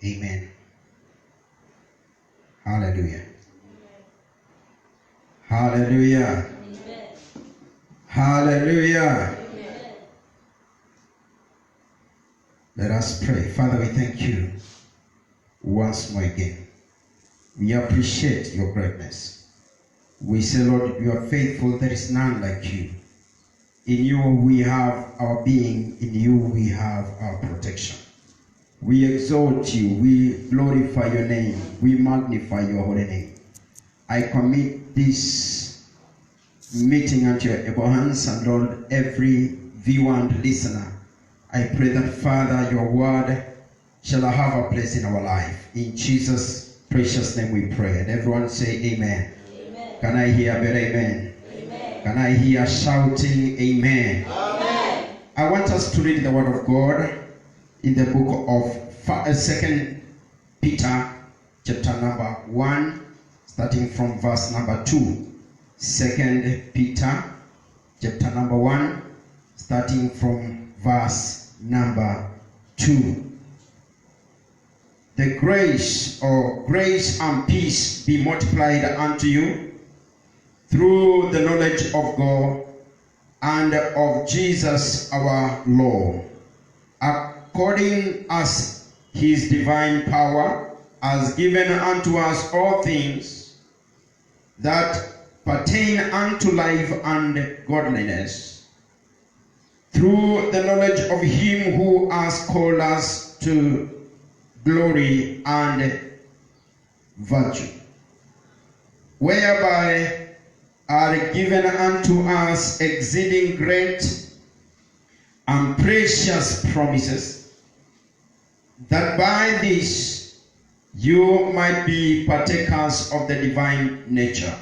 Amen. Hallelujah. Hallelujah. Amen. Hallelujah. Amen. Let us pray. Father, we thank you once more again. We appreciate your greatness. We say, Lord, you are faithful. There is none like you. In you we have our being. In you we have our protection. We exalt you. We glorify your name. We magnify your holy name. I commit this meeting unto your able hands, and Lord, every viewer and listener, I pray that, Father, your word shall have a place in our life. In Jesus' precious name we pray. And everyone say amen. Amen. Can I hear a better amen? Amen. Can I hear shouting amen? Amen. I want us to read the word of God in the book of 2 Peter chapter number 1, starting from verse number 2. 2 Peter chapter number 1, starting from verse number 2. The grace and peace be multiplied unto you through the knowledge of God and of Jesus our Lord, according as his divine power has given unto us all things that pertain unto life and godliness, through the knowledge of him who has called us to glory and virtue, whereby are given unto us exceeding great and precious promises, that by this you might be partakers of the divine nature,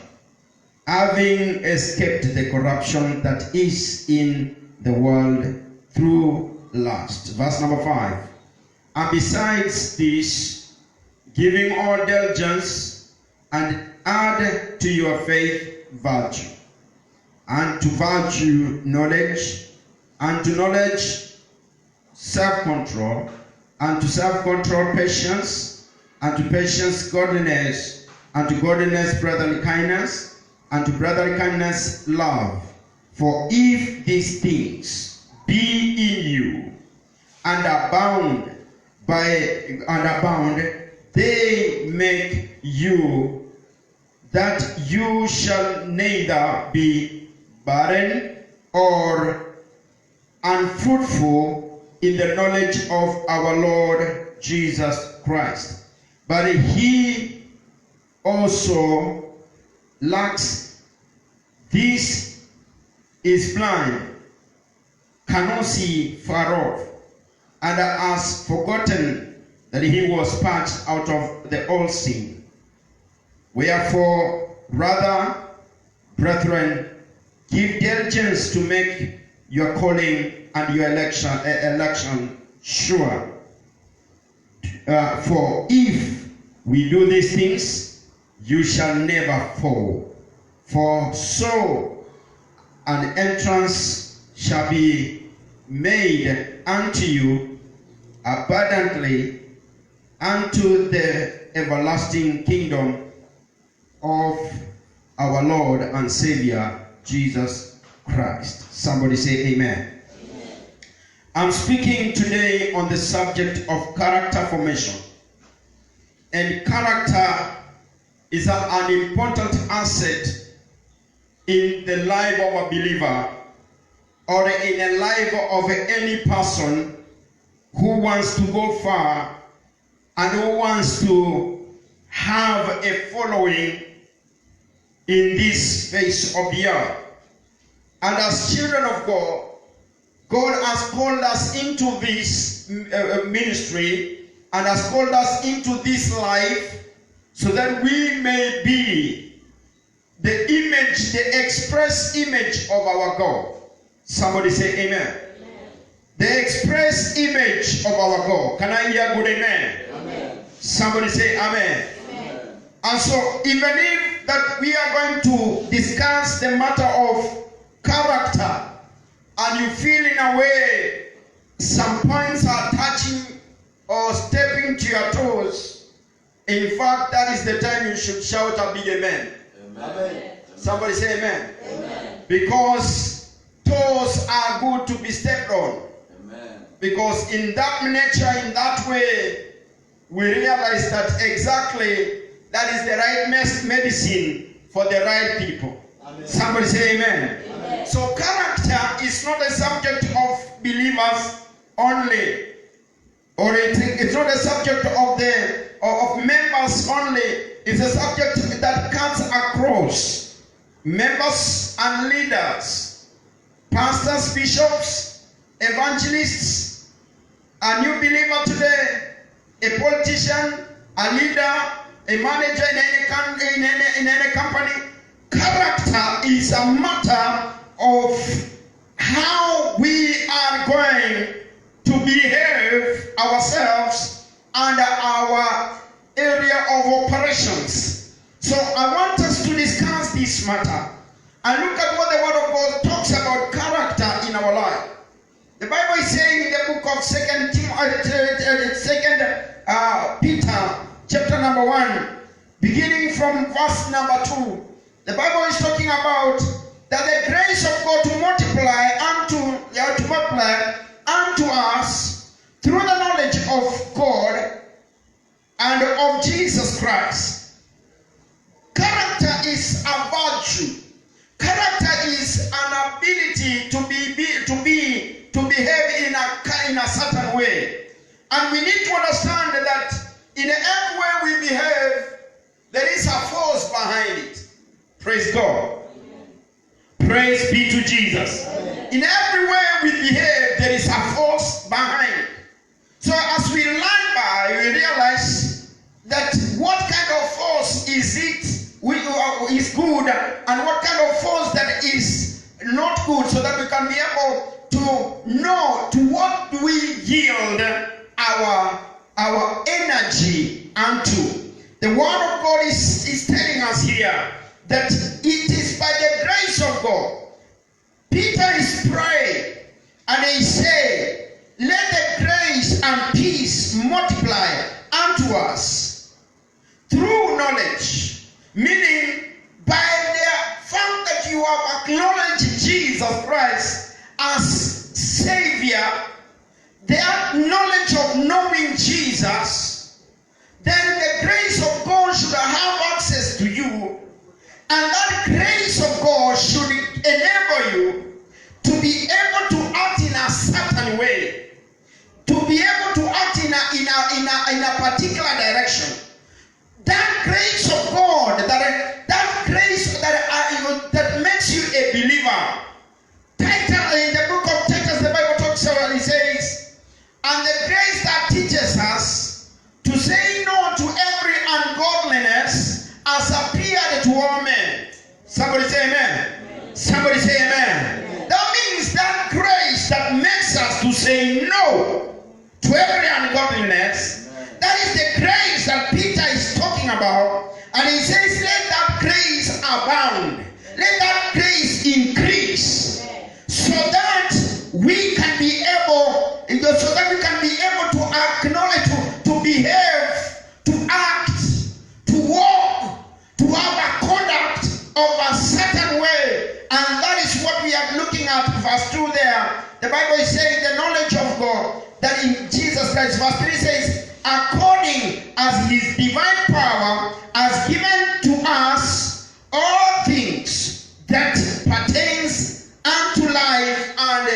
having escaped the corruption that is in the world through lust. Verse number 5. And besides this, giving all diligence, and add to your faith virtue, and to virtue knowledge, and to knowledge self-control, and to self-control patience, and to patience godliness, and to godliness brotherly kindness, and to brotherly kindness love. For if these things be in you, and abound, they make you that you shall neither be barren or unfruitful in the knowledge of our Lord Jesus Christ. But he also lacks, this is blind, cannot see far off, and has forgotten that he was purged out of the old sin. Wherefore, rather, brethren, give diligence to make your calling and your election sure. For if we do these things, you shall never fall. For so an entrance shall be made unto you abundantly unto the everlasting kingdom of our Lord and Savior Jesus Christ. Somebody say amen. Amen. I'm speaking today on the subject of character formation. And character is an important asset in the life of a believer, or in the life of any person who wants to go far and who wants to have a following in this face of the earth. And as children of God, God has called us into this ministry and has called us into this life so that we may be the image, the express image of our God. Somebody say amen. Amen. The express image of our God. Can I hear good amen? Amen. Somebody say amen. Amen. And so, even if that we are going to discuss the matter of character, and you feel in a way some points are touching or stepping to your toes, in fact, that is the time you should shout a big amen. Amen. Somebody say amen. Amen. Because toes are good to be stepped on. Amen. Because in that nature, in that way, we realize that exactly that is the right medicine for the right people. Amen. Somebody say amen. Amen. So character is not a subject of believers only, or it's not a subject of members only. It's a subject that cuts across members and leaders, pastors, bishops, evangelists, a new believer today, a politician, a leader, a manager in any company. Character is a matter of how we are going to behave ourselves under our area of operations. So I want us to discuss this matter and look at what the Word of God talks about character in our life. The Bible is saying in the book of 2 Peter, chapter number 1, beginning from verse number 2. The Bible is talking about that the grace of God to multiply unto us through the knowledge of God and of Jesus Christ. Character is a virtue. Character is an ability to behave in a certain way. And we need to understand that in every way we behave, there is a force behind it. Praise God. Amen. Praise be to Jesus. Amen. In every way we behave, there is a force behind it. So as we learn by, we realize that what kind of force is is good, and what kind of force that is not good, so that we can be able to know to what we yield our energy unto. The Word of God is telling us here that it is by the grace of God. Peter is praying and he said, let the grace and peace multiply unto us through knowledge. Meaning, by the fact that you have acknowledged Jesus Christ as Savior, that knowledge of knowing Jesus, then the grace of God should have access to you. And that grace of God should enable you to be able to act in a certain way, to be able to act in a particular direction. That grace of God, that grace that makes you a believer. In the book of Titus, the Bible talks about, it says, and the grace that teaches us to say no to every ungodliness as appeared to all men. Somebody say amen. Amen. Somebody say amen. Amen. That means that grace that makes us to say no to every ungodliness. Amen. That is the grace that Peter is talking about. And he says, let that grace abound. Let that grace increase. Amen. So that we can be able to acknowledge, to behave, to act, to walk, to have a conduct of a certain way. And that is what we are looking at, verse 2 there. The Bible is saying the knowledge of God, that in Jesus Christ. Verse 3 says, according as his divine power has given to us all things that pertains unto life and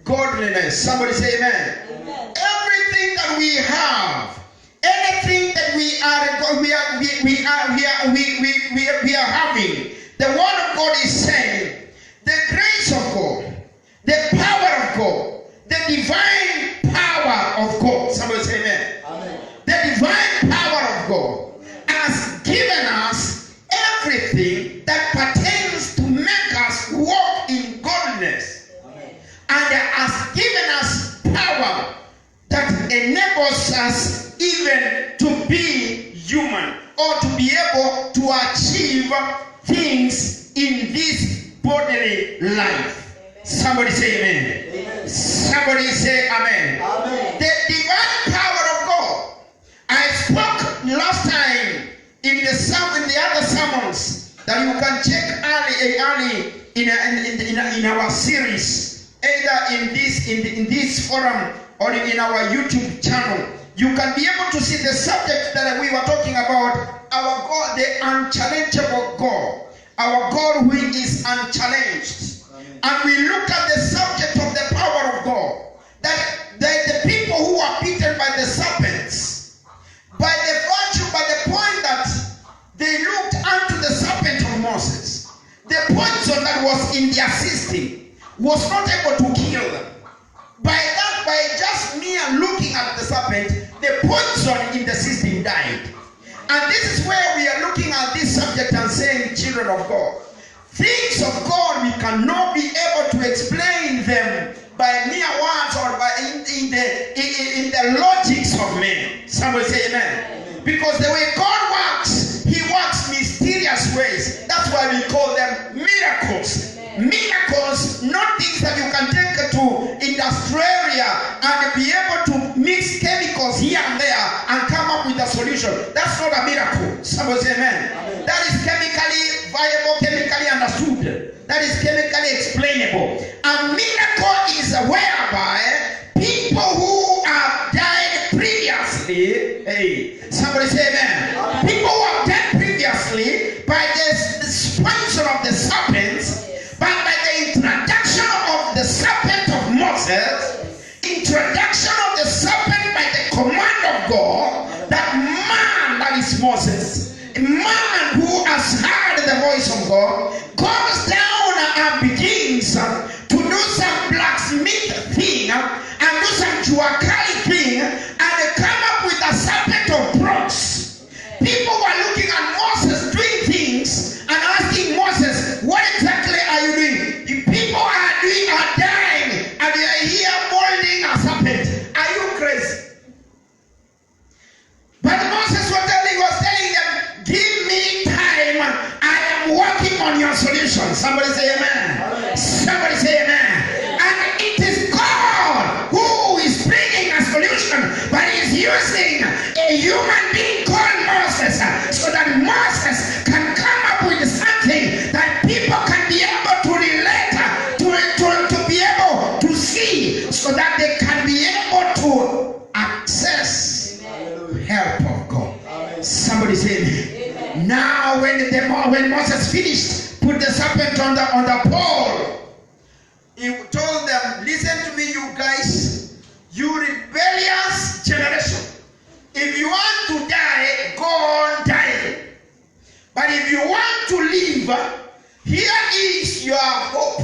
godliness. Somebody say amen. Amen. Everything that we have, anything that we are having, the Word of God is saying, the grace of God, the power of God, the divine power of God. Somebody say amen. Amen. The divine power of God has given us everything that pertains to make us walk in godliness. Amen. And has given us power that enables us even to be human, or to be able to achieve things in this bodily life. Amen. Somebody say amen. Amen. Somebody say amen. Amen. The divine power of God early in our series, either in this forum or in our YouTube channel, you can be able to see the subject that we were talking about, our God, the unchallengeable God, our God who is unchallenged. Amen. And we looked at the subject of the power of God, that the people who are beaten by the serpents, by the point that they looked unto the serpent of Moses, the poison that was in their system was not able to kill them. By just mere looking at the serpent, the poison in the system died. And this is where we are looking at this subject and saying, children of God, things of God, we cannot be able to explain them by mere words or by in the logics of men. Somebody say amen. Because the way God works, he works mysterious ways. That's why we call them miracles. Miracles, not things that you can take to industrial area and be able to mix chemicals here and there and come up with a solution. That's not a miracle. Somebody say amen. That is chemically viable, chemically understood. That is chemically explainable. A miracle is whereby people who have died previously, hey, somebody say amen. People who have died previously by the poison of the serpents, but by the introduction of the serpent of Moses, introduction of the serpent by the command of God, that man, that is Moses, a man who has heard the voice of God, goes down and begins to do some blacksmith thing and do some juakali thing and come up with a serpent of bronze. People were looking at Moses doing things and asking Moses, what exactly are you doing? People are dying and they are here molding a serpent. Are you crazy? But Moses was telling them, give me time. I am working on your solution. Somebody say amen. Amen. Somebody say amen. And it is God who is bringing a solution, but he's using a human being called Moses so that Moses can come up with something that people can be able to relate to be able to see, so that they can be able to access help of God. Amen. Somebody say amen. Now when Moses finished, put the serpent on the pole, he told them, listen to me, you guys, you rebellious generation. If you want to die, go on dying. But if you want to live, here is your hope.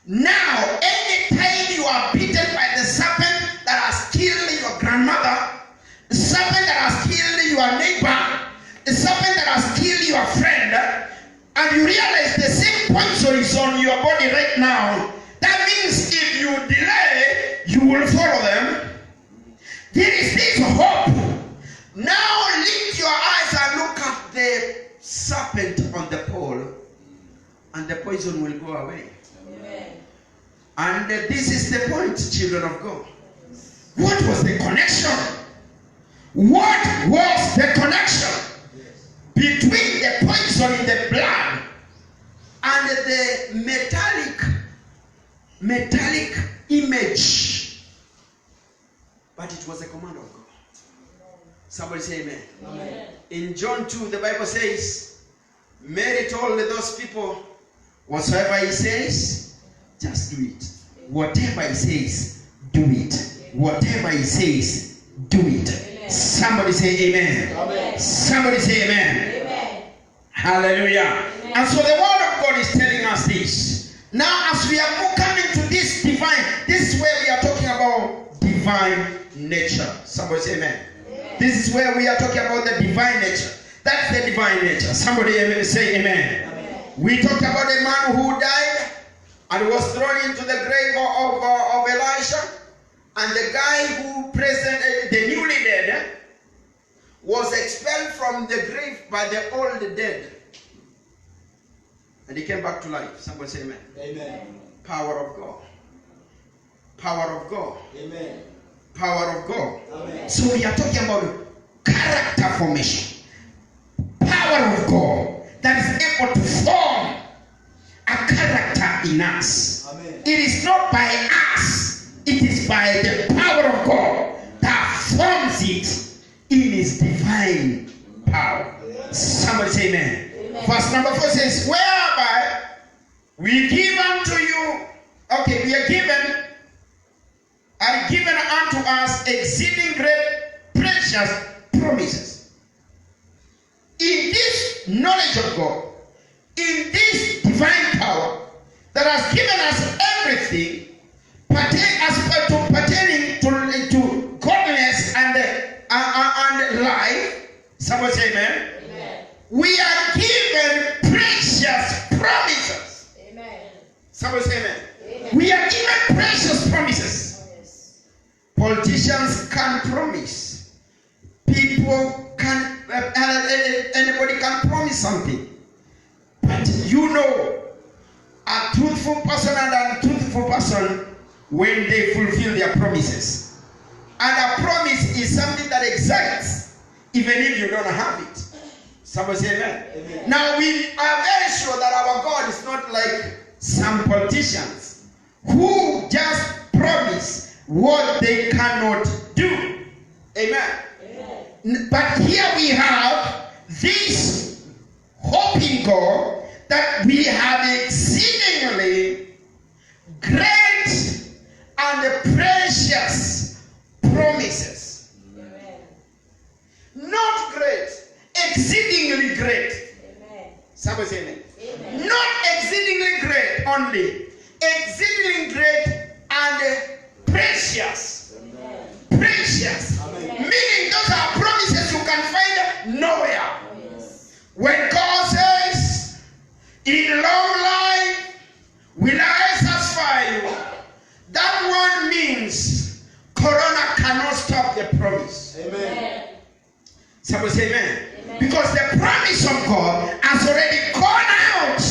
Now, anytime you are beaten by the serpent that has killed your grandmother, the serpent that has killed your neighbor, the serpent that has killed your friend, and you realize the same poison is on your body right now, that means if you delay, you will follow them. There is this hope. Now lift your eyes and look at the serpent on the pole, and the poison will go away. Amen. And this is the point, children of God. What was the connection? What was the connection between the poison in the blood and the metallic image? But it was a command of God. Somebody say amen. Amen. In John 2, the Bible says, Mary told those people, whatsoever he says, just do it. Whatever he says, do it. Whatever he says, do it. Amen. Somebody say amen. Amen. Somebody say amen. Amen. Hallelujah. Amen. And so the word of God is telling us this. Now as we are coming to this divine, this is where we are talking about divine nature. Somebody say amen. This is where we are talking about the divine nature. That's the divine nature. Somebody say amen. Amen. We talked about a man who died and was thrown into the grave of Elisha. And the guy who the newly dead, was expelled from the grave by the old dead. And he came back to life. Somebody say amen. Amen. Power of God. Power of God. Amen. Power of God. Amen. So we are talking about character formation. Power of God that is able to form in us. Amen. It is not by us. It is by the power of God that forms it in his divine power. Somebody say amen. Verse number 4 says, whereby we give unto you, okay, we are given unto us exceeding great precious promises. In this knowledge of God, in this divine power that has given us everything pertaining to godliness and life. Somebody say amen. Amen. We are given precious promises. Amen. Somebody say amen. Amen. We are given precious promises. Yes. Politicians can promise. People can, anybody can promise something. But you know, a truthful person and an untruthful person when they fulfill their promises. And a promise is something that exists even if you don't have it. Somebody say amen. Amen. Now we are very sure that our God is not like some politicians who just promise what they cannot do. Amen. Amen. But here we have this hope in God that we have exceedingly great and precious promises. Amen. Not great, exceedingly great. Amen. Somebody say amen. Amen. Not exceedingly great only, exceedingly great and precious. Amen. Precious. Amen. Meaning those are promises you can find nowhere. Oh, yes. When God says, in long life will I satisfy you, that one means Corona cannot stop the promise. Amen. Amen. Somebody say amen. Amen. Because the promise of God has already gone out,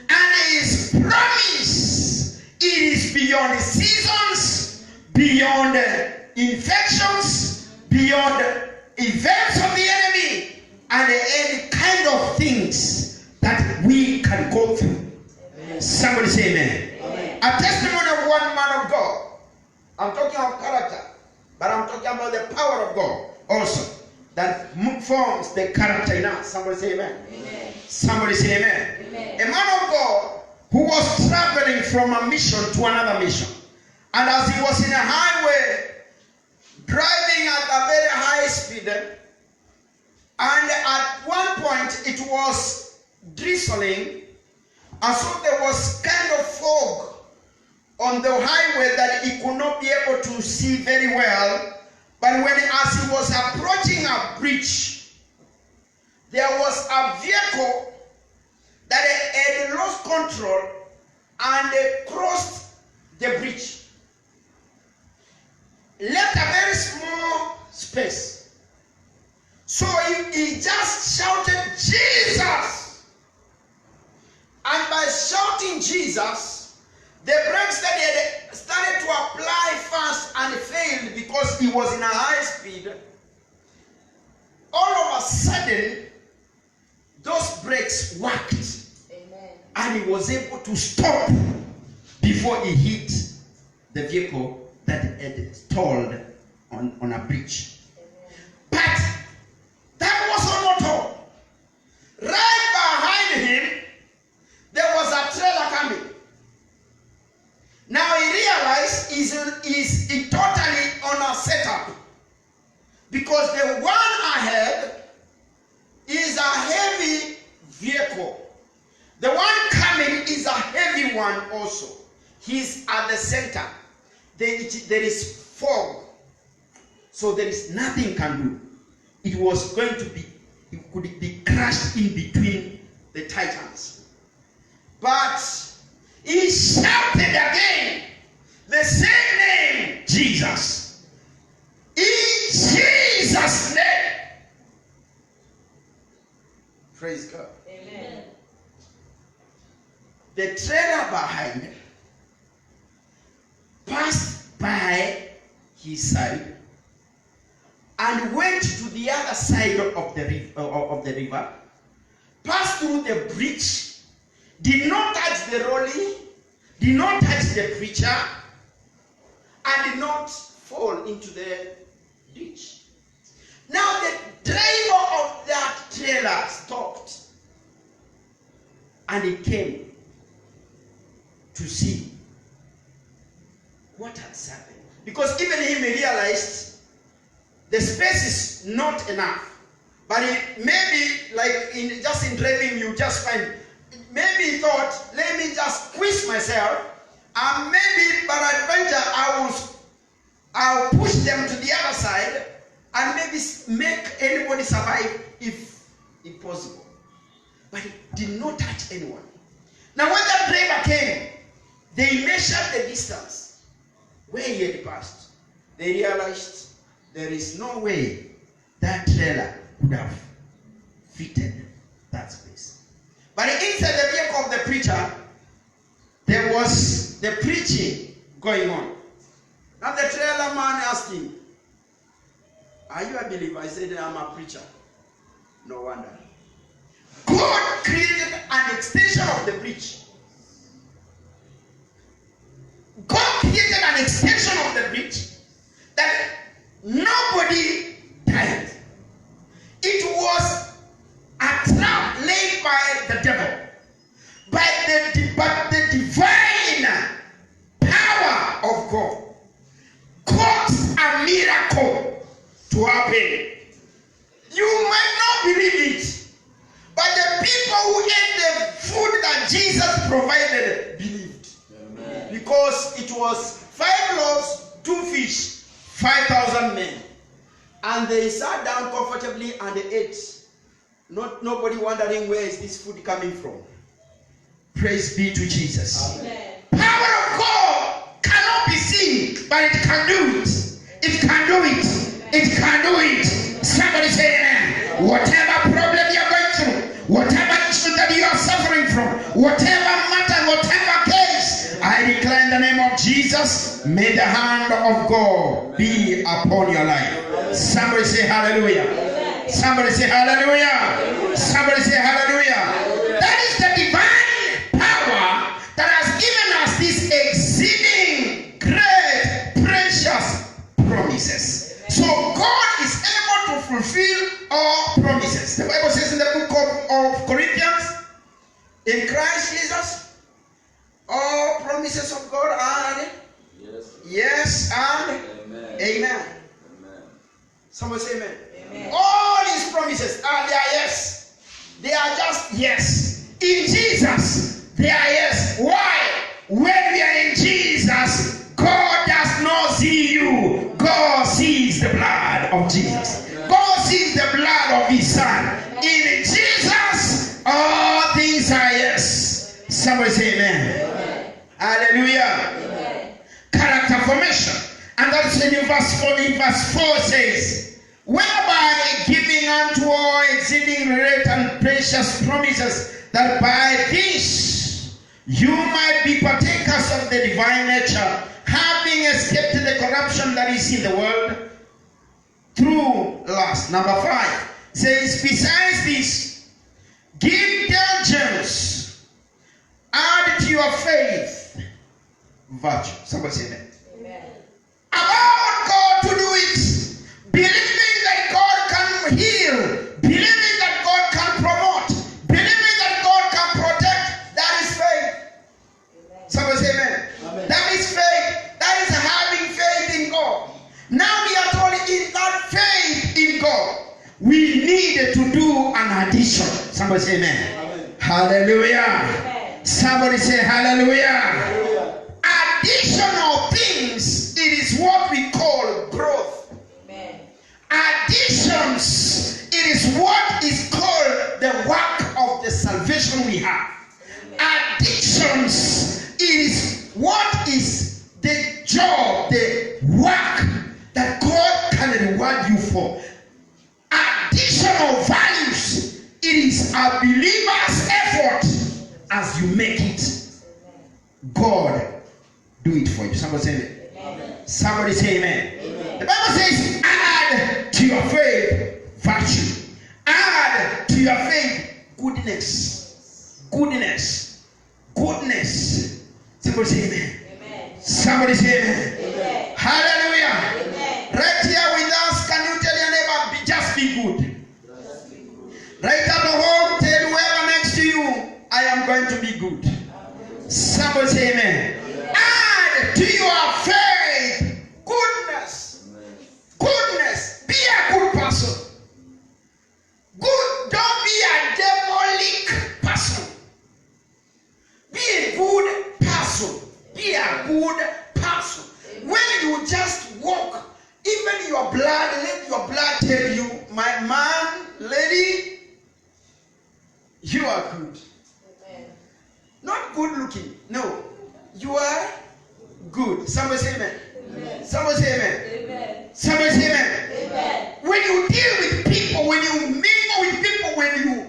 and his promise, it is beyond seasons, beyond infections, beyond events of the enemy, and any kind of things that we can go through. Amen. Somebody say amen. Amen. A testimony of one man of God. I'm talking of character, but I'm talking about the power of God also that forms the character in us. Somebody say amen. Amen. Somebody say amen. Amen. A man of God who was traveling from a mission to another mission, and as he was in a highway driving at a very high speed, and at one point it was drizzling, and so there was kind of fog on the highway that he could not be able to see very well. But as he was approaching a bridge, there was a vehicle that had lost control and crossed the bridge, left a very small space. So he just shouted, Jesus! And by shouting Jesus, the brakes that he had started to apply fast and failed because he was in a high speed. All of a sudden, those brakes worked. Amen. And he was able to stop before he hit the vehicle that had stalled on a bridge. Amen. But that wasn't all. Right behind him, there was a trailer coming. Now he realized he's totally on a setup, because the one ahead is a heavy vehicle. The one coming is a heavy one also. He's at the center. There is fog, so there is nothing he can do. It was going to be, it could be crushed in between the Titans. But he shouted again the same name, Jesus. In Jesus' name. Praise God. Amen. The trailer behind passed by his side and went to the other side of the river, passed through the bridge, did not touch the rolling, did not touch the preacher and did not fall into the ditch. Now the driver of that trailer stopped and he came to see what had happened. Because even him realized the space is not enough. But maybe, like just in driving, you just find, maybe he thought, let me just squeeze myself, and maybe by adventure I'll push them to the other side, and maybe make anybody survive if possible. But it did not touch anyone. Now when that driver came, they measured the distance where he had passed. They realized there is no way that trailer could have fitted that space. But inside the vehicle of the preacher, there was the preaching going on. Now the trailer man asked him, "Are you a believer?" I said, "I'm a preacher." No wonder. God created an extension of the bridge. God created an extension of the bridge that nobody died. It was a trap laid by the devil. But the divine power of God caused a miracle to happen. You might not believe it, but the people who ate the food that Jesus provided believed. Amen. Because it was 5 loaves, 2 fish, 5,000 men. And they sat down comfortably and they ate. Nobody wondering where is this food coming from. Praise be to Jesus. Amen. Power of God cannot be seen, but it can do it. It can do it. It can do it. Somebody say amen. Whatever problem you're going through, whatever issue that you are suffering from, whatever matter, whatever case, I declare in the name of Jesus, may the hand of God be upon your life. Somebody say hallelujah. Somebody say hallelujah. Somebody say hallelujah. That is the divine power that has given us these exceeding great, precious promises. So God is able to fulfill all promises. The Bible says in the book of Corinthians, in Christ Jesus, all promises of God are yes and amen. Somebody say amen. Amen. All his promises are they are yes. They are just yes. In Jesus, they are yes. Why? When we are in Jesus, God does not see you. God sees the blood of Jesus. God sees the blood of his son. In Jesus, all things are yes. Somebody say amen. Amen. Hallelujah. Amen. Character formation. And that's in verse 4. In verse 4 says, whereby giving unto all exceeding great and precious promises, that by this you might be partakers of the divine nature, having escaped the corruption that is in the world through lust. Number 5 says, besides this, give diligence, add to your faith virtue. Somebody say that. Amen. Allow God to do it, believing that God can heal, believing that God can promote, believing that God can protect. That is faith. Amen. Somebody say amen. Amen. That is faith. That is having faith in God. Now we are told in that faith in God, we need to do an addition. Somebody say amen. Amen. Hallelujah. Amen. Somebody say hallelujah. Hallelujah. Additional things, it is what we call growth. Amen. Additions, it is what is called the work of the salvation we have. Amen. Additions, it is what is the job, the work that God can reward you for. Additional values, it is a believer's effort as you make it. God do it for you. Somebody say amen. Somebody say amen. Amen. The Bible says, add to your faith virtue. Add to your faith goodness. Goodness. Goodness. So Somebody say amen. Amen. Somebody say amen. Amen. Hallelujah. Amen. Right here with us, can you tell your neighbor, just be good. Right at the home, tell whoever next to you, I am going to be good. Somebody say amen. Add to your faith goodness. Goodness. Be a good person. Good. Don't be a demonic person. Be a good person. Be a good person. When you just walk, even your blood, let your blood tell you, my man, lady, you are good. Amen. Not good looking. No. You are good. Somebody say amen. Amen. Somebody say amen. Amen. Somebody say amen. Amen. When you deal with people, when you mingle with people, when you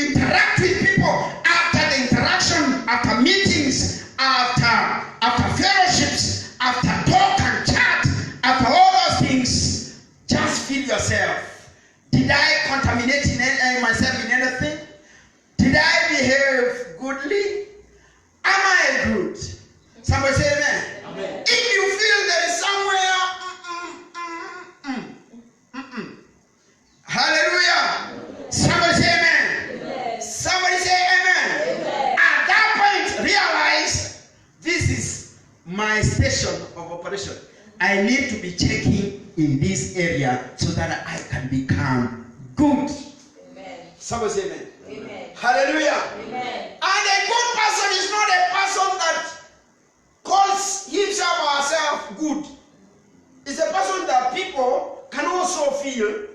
interact with people, after the interaction, after meetings, after fellowships, after talk and chat, after all those things, just feel yourself. Did I contaminate myself in anything? Did I behave goodly? Am I good? Somebody say amen. Amen. If you feel there is somewhere, hallelujah. Somebody say amen. Amen. Somebody say amen. Amen. At that point, realize this is my station of operation. I need to be checking in this area so that I can become good. Amen. Somebody say amen. Amen. Hallelujah. Amen. And a good person is not a person that calls himself or herself good. It's a person that people can also feel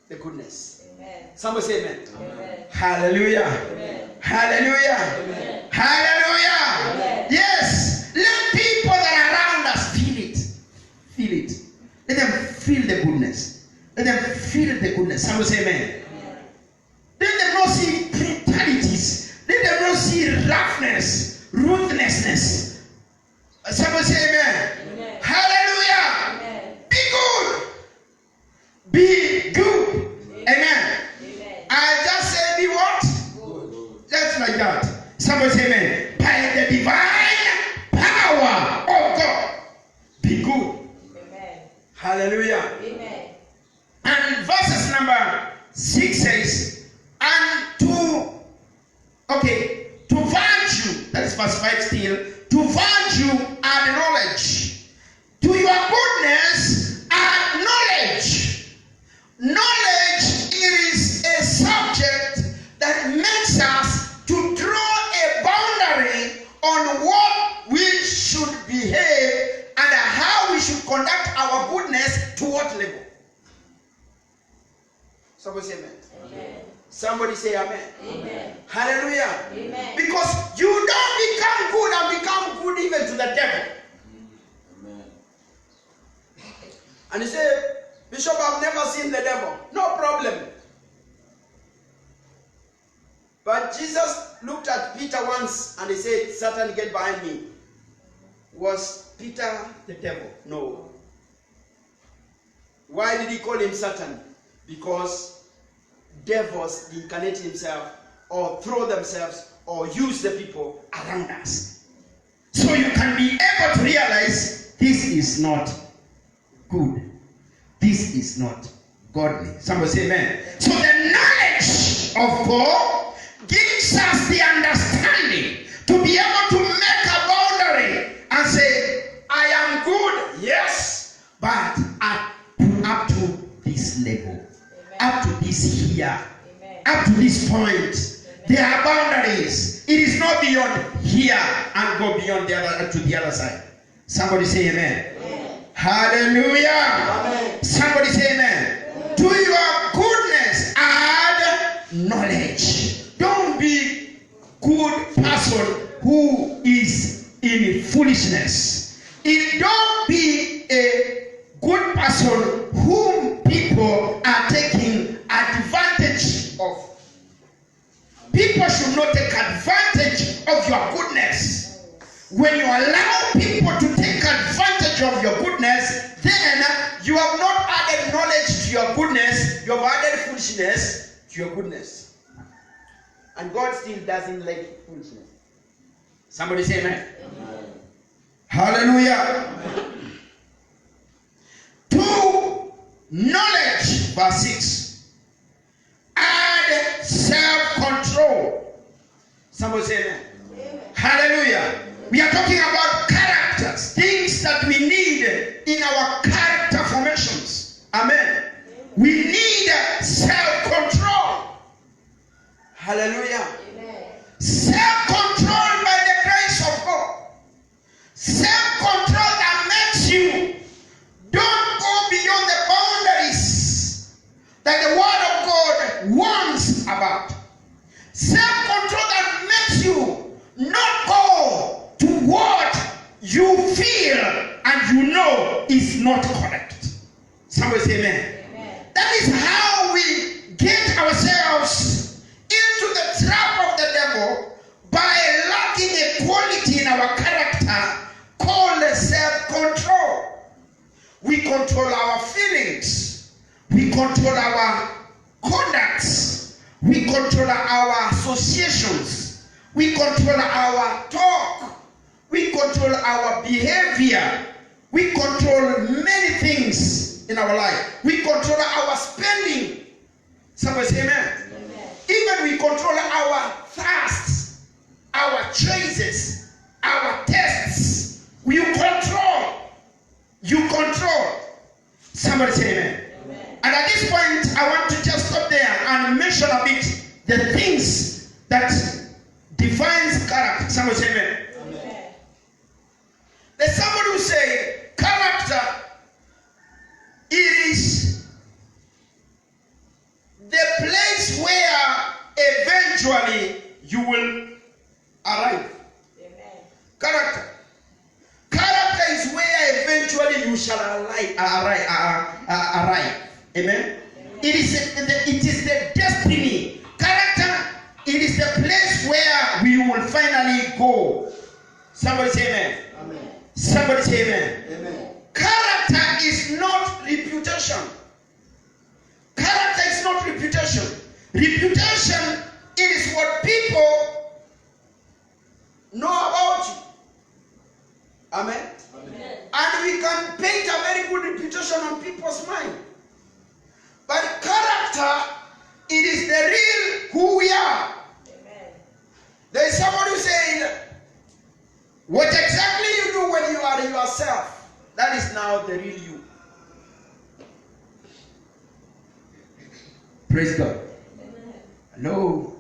the goodness. Amen. Somebody say amen. Amen. Hallelujah. Amen. Hallelujah. Amen. Hallelujah. Amen. Yes. Let people that are around us feel it. Feel it. Let them feel the goodness. Let them feel the goodness. Somebody say amen. Amen. Let them not see brutalities. Let them not see roughness, ruthlessness. Somebody say amen. Amen. Hallelujah. Amen. Be good. Be good. Amen. Amen. I just say be what? Good. Just like that. Somebody say amen. By the divine power of God. Be good. Amen. Hallelujah. Amen. And verses number 6 says, and to virtue, that is verse 5 still, to virtue add knowledge. To your goodness add knowledge. Knowledge is a subject that makes us to draw a boundary on what we should behave and how we should conduct our goodness to what level. Somebody say amen. Amen. Somebody say amen. Amen. Hallelujah. Amen. Because you don't become good and become good even to the devil. Amen. And you say, Bishop, I've never seen the devil. No problem. But Jesus looked at Peter once and he said, Satan, get behind me. Was Peter the devil? No. Why did he call him Satan? Because devils incarnate himself or throw themselves or use the people around us. So you can be able to realize this is not good. This is not godly. Somebody say amen. So the knowledge of God gives us the understanding to be able to make a boundary and say, I am good, yes, but up to this level. Up to this here, Amen. up to this point, there are boundaries. It is not beyond here and go beyond the other to the other side. Somebody say amen. Amen. Hallelujah. Amen. Somebody say amen. To your goodness add knowledge. Don't be good person who is in foolishness. Don't be a good person whom people are taking advantage of. People should not take advantage of your goodness. When you allow people to take advantage of your goodness, then you have not added knowledge to your goodness, you have added foolishness to your goodness. And God still doesn't like foolishness. Somebody say amen. Amen. Hallelujah. 2, knowledge, verse 6. Add self-control. Somebody say amen. Amen. Hallelujah. We are talking about characters, things that we need in our character formations. Amen. We need self-control. Hallelujah. Amen. Self-control by the grace of God. Self-control that makes you don't go beyond the boundaries that the Word of God warns about. Self-control that makes you not go to what you feel and you know is not correct. Somebody say amen. Amen. That is how we get ourselves into the trap of the devil by lacking a quality in our character called self-control. We control our feelings. We control our conducts. We control our associations. We control our talk. We control our behavior. We control many things in our life. We control our spending. Somebody say amen. Amen. Even we control our thirsts, our choices, our tests. You control. You control. Somebody say amen. Amen. And at this point, I want to just stop there and mention a bit the things that defines character. Somebody say amen. Amen. There's somebody who say character, it is the place where eventually you will arrive. Amen. Character. Character is where eventually you shall arrive. Amen. It is the destiny. Character, it is the place where we will finally go. Somebody say amen. Amen. Somebody say amen. Amen. Character is not reputation. Character is not reputation. Reputation, it is what people know about you. Amen. Amen. And we can paint a very good reputation on people's mind. But character, it is the real who we are. Amen. There is somebody who said, what exactly you do when you are yourself, that is now the real you. Praise God. Amen. Hello.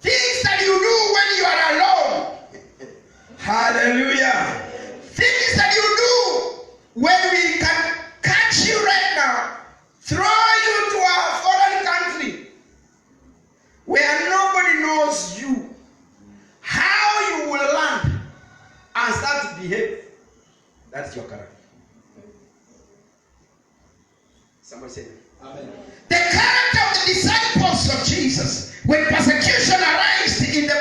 Things that you do when you are alone. Hallelujah. Things that you do when we can catch you right now, throw you to a foreign country where nobody knows you, how you will land and start to behave. That's your character. Somebody say that. Amen. The character of the disciples of Jesus, when persecution arose in the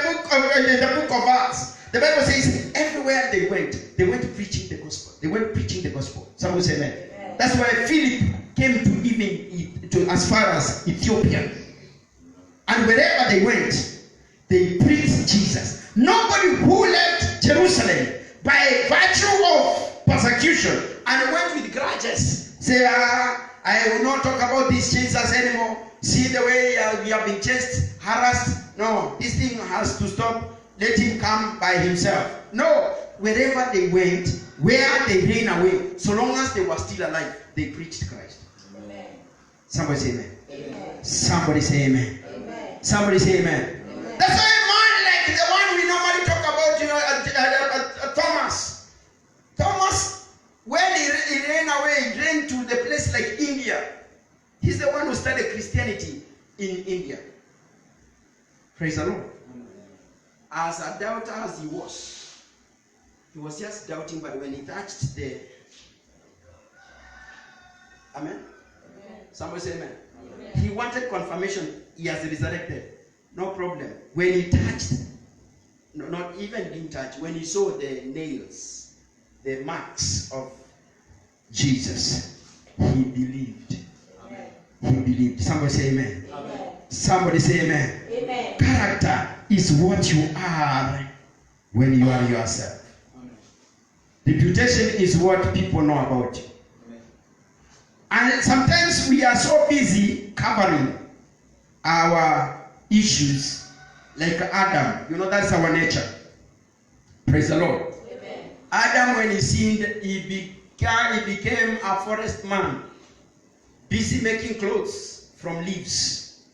book of Acts, the Bible says everywhere they went preaching the gospel. They went preaching the gospel. Somebody say amen. Amen. That's why Philip came to even to as far as Ethiopia, and wherever they went, they preached Jesus. Nobody who left Jerusalem by virtue of persecution and went with grudges say, I will not talk about this Jesus anymore. See the way we have been chased, harassed. No, this thing has to stop. Let him come by himself. No, wherever they went, where they ran away, so long as they were still alive, they preached Christ. Amen. Somebody say amen. Amen. Somebody say amen. Amen. Somebody say amen. Amen. That's why a man like the one we normally talk about, Thomas. Thomas, when he ran away, he ran to the place like India. He's the one who started Christianity in India. Praise the Lord. As a doubter as he was just doubting, but when he touched the... Amen? Amen. Somebody say amen. Amen. He wanted confirmation. He has resurrected. No problem. When he touched, no, not even didn't touch, when he saw the nails, the marks of Jesus, he believed. Amen. He believed. Somebody say amen. Amen. Somebody say amen. Amen. Character is what you are when you are yourself. Reputation is what people know about you. And sometimes we are so busy covering our issues like Adam. You know, that's our nature. Praise the Lord. Amen. Adam, when he sinned, he became a forest man, busy making clothes from leaves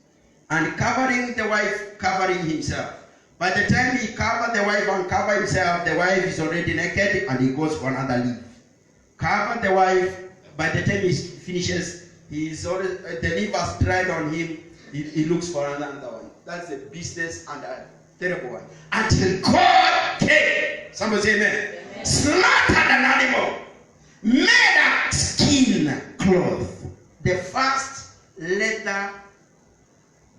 and covering the wife, covering himself. By the time he covered the wife and covered himself, the wife is already naked and he goes for another leaf. Cover the wife. By the time he finishes, he's already, the leaf has dried on him. He looks for another one. That's a business and a terrible one. Until God came. Somebody say amen. Amen. Slaughtered an animal. Made a skin cloth. The first leather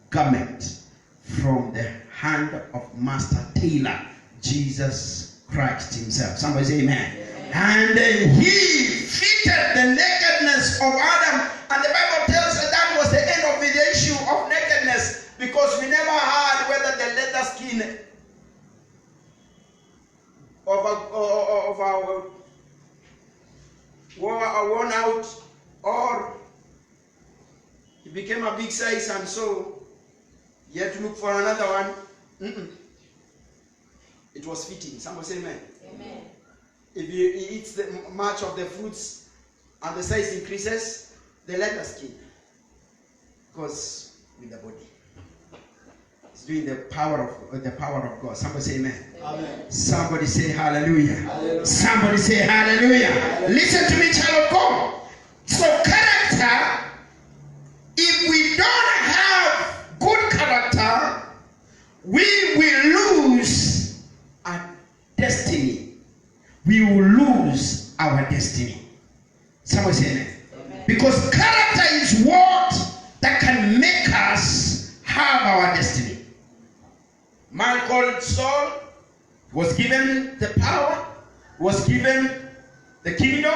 garment from the hand of Master Taylor, Jesus Christ himself. Somebody say amen. And he fitted the nakedness of Adam. And the Bible tells us that was the end of the issue of nakedness, because we never heard whether the leather skin of our worn out, or he became a big size and so you had to look for another one. It was fitting. Somebody say amen. Amen. If you eat much of the fruits and the size increases, the leather skin goes with the body. It's doing the power of God. Somebody say amen. Amen. Somebody say hallelujah. Hallelujah. Somebody say hallelujah. Listen to me, child of God. So character, if we don't have good character, we will lose our destiny. We will lose our destiny. Somebody say amen. Amen. Because character is what that can make us have our destiny. Man called Saul was given the power, was given the kingdom,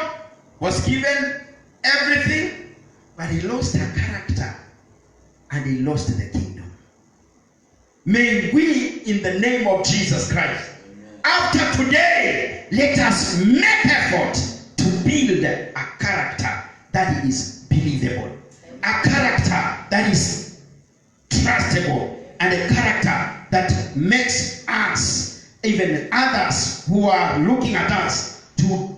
was given everything, but he lost the character and he lost the kingdom. May we, in the name of Jesus Christ, after today, let us make effort to build a character that is believable, a character that is trustable, and a character that makes us, even others who are looking at us, to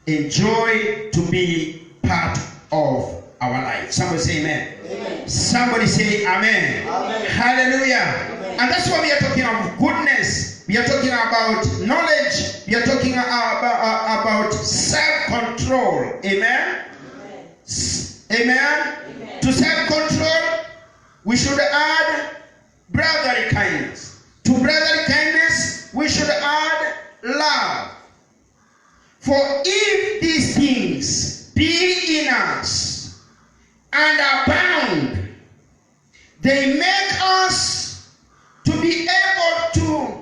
enjoy to be part of our life. Somebody say amen. Amen. Somebody say amen. Amen. Hallelujah. Amen. And that's why we are talking of goodness. We are talking about knowledge. We are talking about self-control. Amen. Amen. Amen. Amen. To self-control, we should add brotherly kindness. To brotherly kindness, we should add love. For if these things be in us and abound, they make us to be able to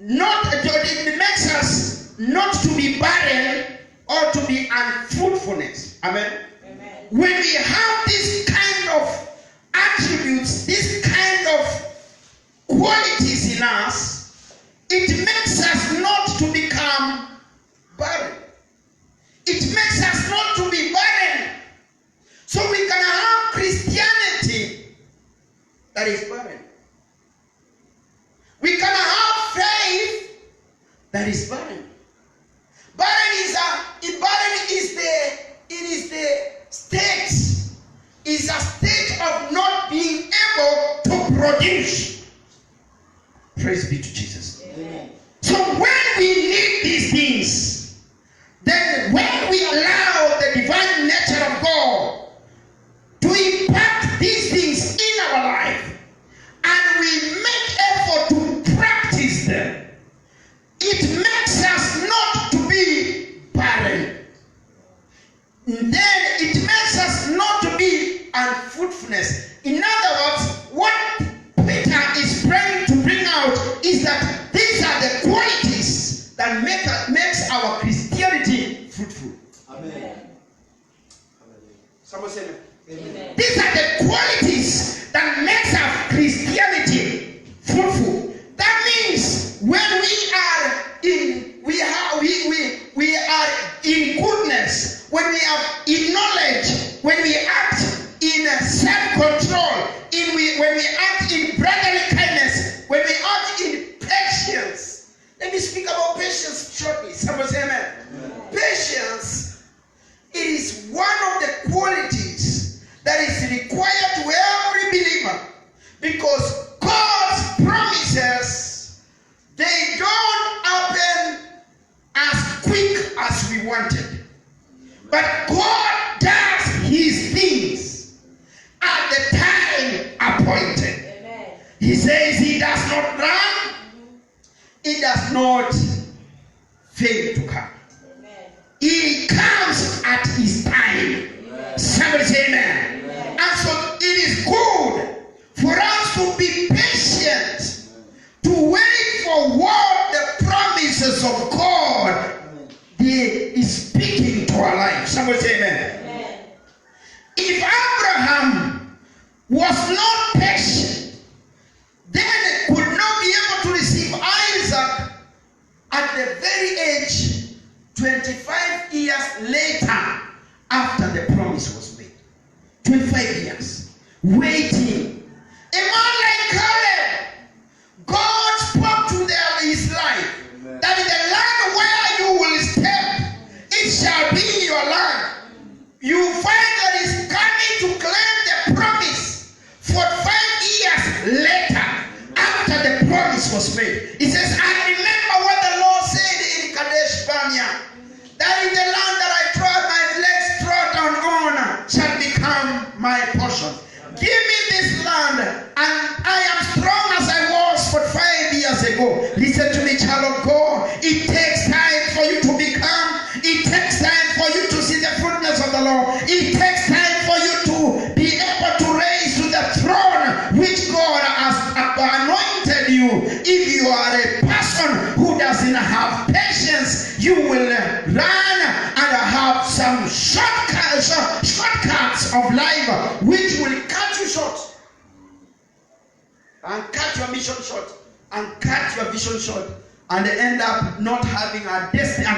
it makes us not to be barren or to be unfruitfulness. Amen. Amen. When we have this kind of attributes, this kind of qualities in us, it makes us not to become barren. It makes us not to be barren. So we can have Christianity that is barren. We can have faith that is barren. Barren is a state of not being able to produce. Praise be to Jesus. Amen. So when we need these things, then when we allow the divine nature of God to impact these things in our life, and we make effort to practice them, it makes us not to be barren. Then it makes us not to be unfruitfulness. In other words, what Peter is praying to bring out is that these are the qualities that makes our Christianity fruitful. Amen. Someone say Amen. these are the qualities that makes our Christianity fruitful. That means kindness, when we have in knowledge, when we act in self-control, when we act in brotherly kindness, when we act in patience. Let me speak about patience shortly. Someone say amen. Patience, it is one of the qualities that is required to every believer, because God's promises, they don't happen as quick as we wanted. But God does his things at the time appointed. Amen. He says he does not run, he does not fail to come. Amen. He comes at his time. Amen. Somebody say amen. Amen. And so it is good for us to be patient, to wait for what the promises of God is speaking to our life. Somebody say amen. Amen. If Abraham was not patient, then could not be able to receive Isaac at the very age 25 years later after the promise was made. 25 years waiting. A man like Caleb, God spoke to his life that in the land where you will step, it shall be your land. You find that he's coming to claim the promise 45 years later after the promise was made. He says, I remember what the Lord said in Kadesh Barnea, that in the land that I trod my legs trodden on shall become my portion. Give me this land, and I am strong as I was 45 years ago. Listen to me, child of God. It takes time for you to become. It takes time for you to see the fruitfulness of the Lord. It takes time for you to be able to raise to the throne which God has anointed you. If you are a person who doesn't have patience, you will run and have some shortcuts of life which will cut you short and cut your mission short and cut your vision short, and end up not having a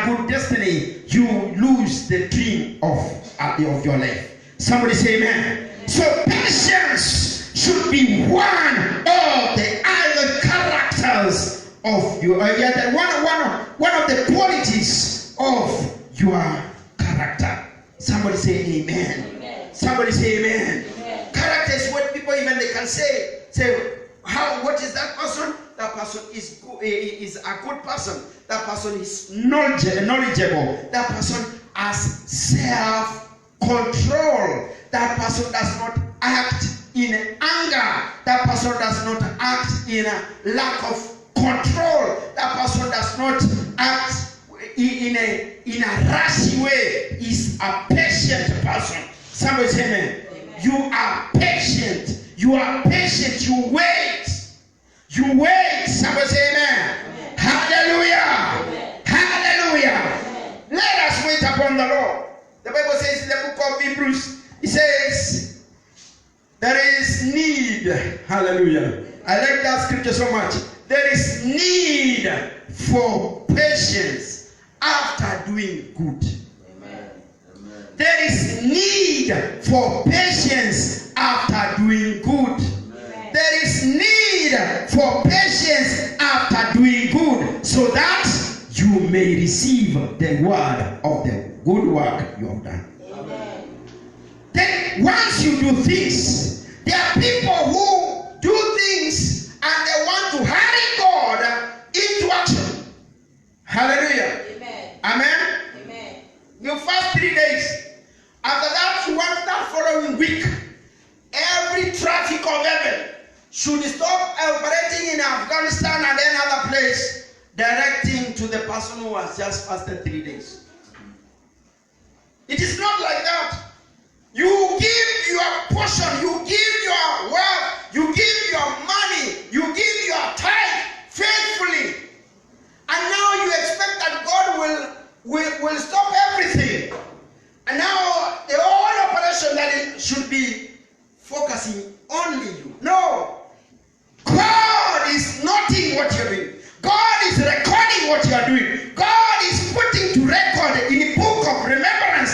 good destiny. You lose the dream of your life. Somebody say amen. So patience should be one of the other characters of you. One of the qualities of your character. Somebody say amen. Amen. Somebody say amen. Amen. Character is what people even they can say what is that person? That person is a good person. That person is knowledgeable. That person has self-control. That person does not act in anger. That person does not act in a lack of control. That person does not act in a rushy way. Is a patient person. Somebody say amen. Amen. You are patient. You are patient. You wait. You wait. Somebody say amen. Amen. Hallelujah. Amen. Hallelujah. Amen. Let us wait upon the Lord. The Bible says in the book of Hebrews, it says, there is need. Hallelujah. I like that scripture so much. There is need for patience after doing good. Amen. Amen. There is need for patience after doing good. Amen. There is need for patience after doing good, so that you may receive the word of the good work you have done. Amen. Then once you do things, there are people who do things and they want to hurry God into action. Hallelujah. Amen. Amen. Amen. You fast 3 days. After that, you want that following week. Every traffic of heaven should stop operating in Afghanistan and any other place, directing to the person who has just fasted 3 days. It is not like that. You give your portion, you give your wealth, you give your money, you give your tithe faithfully, and now you expect that God will stop everything. And now the whole operation that it should be focusing only you. No. God is noting what you're doing. God is recording what you are doing. God is putting to record in the book of remembrance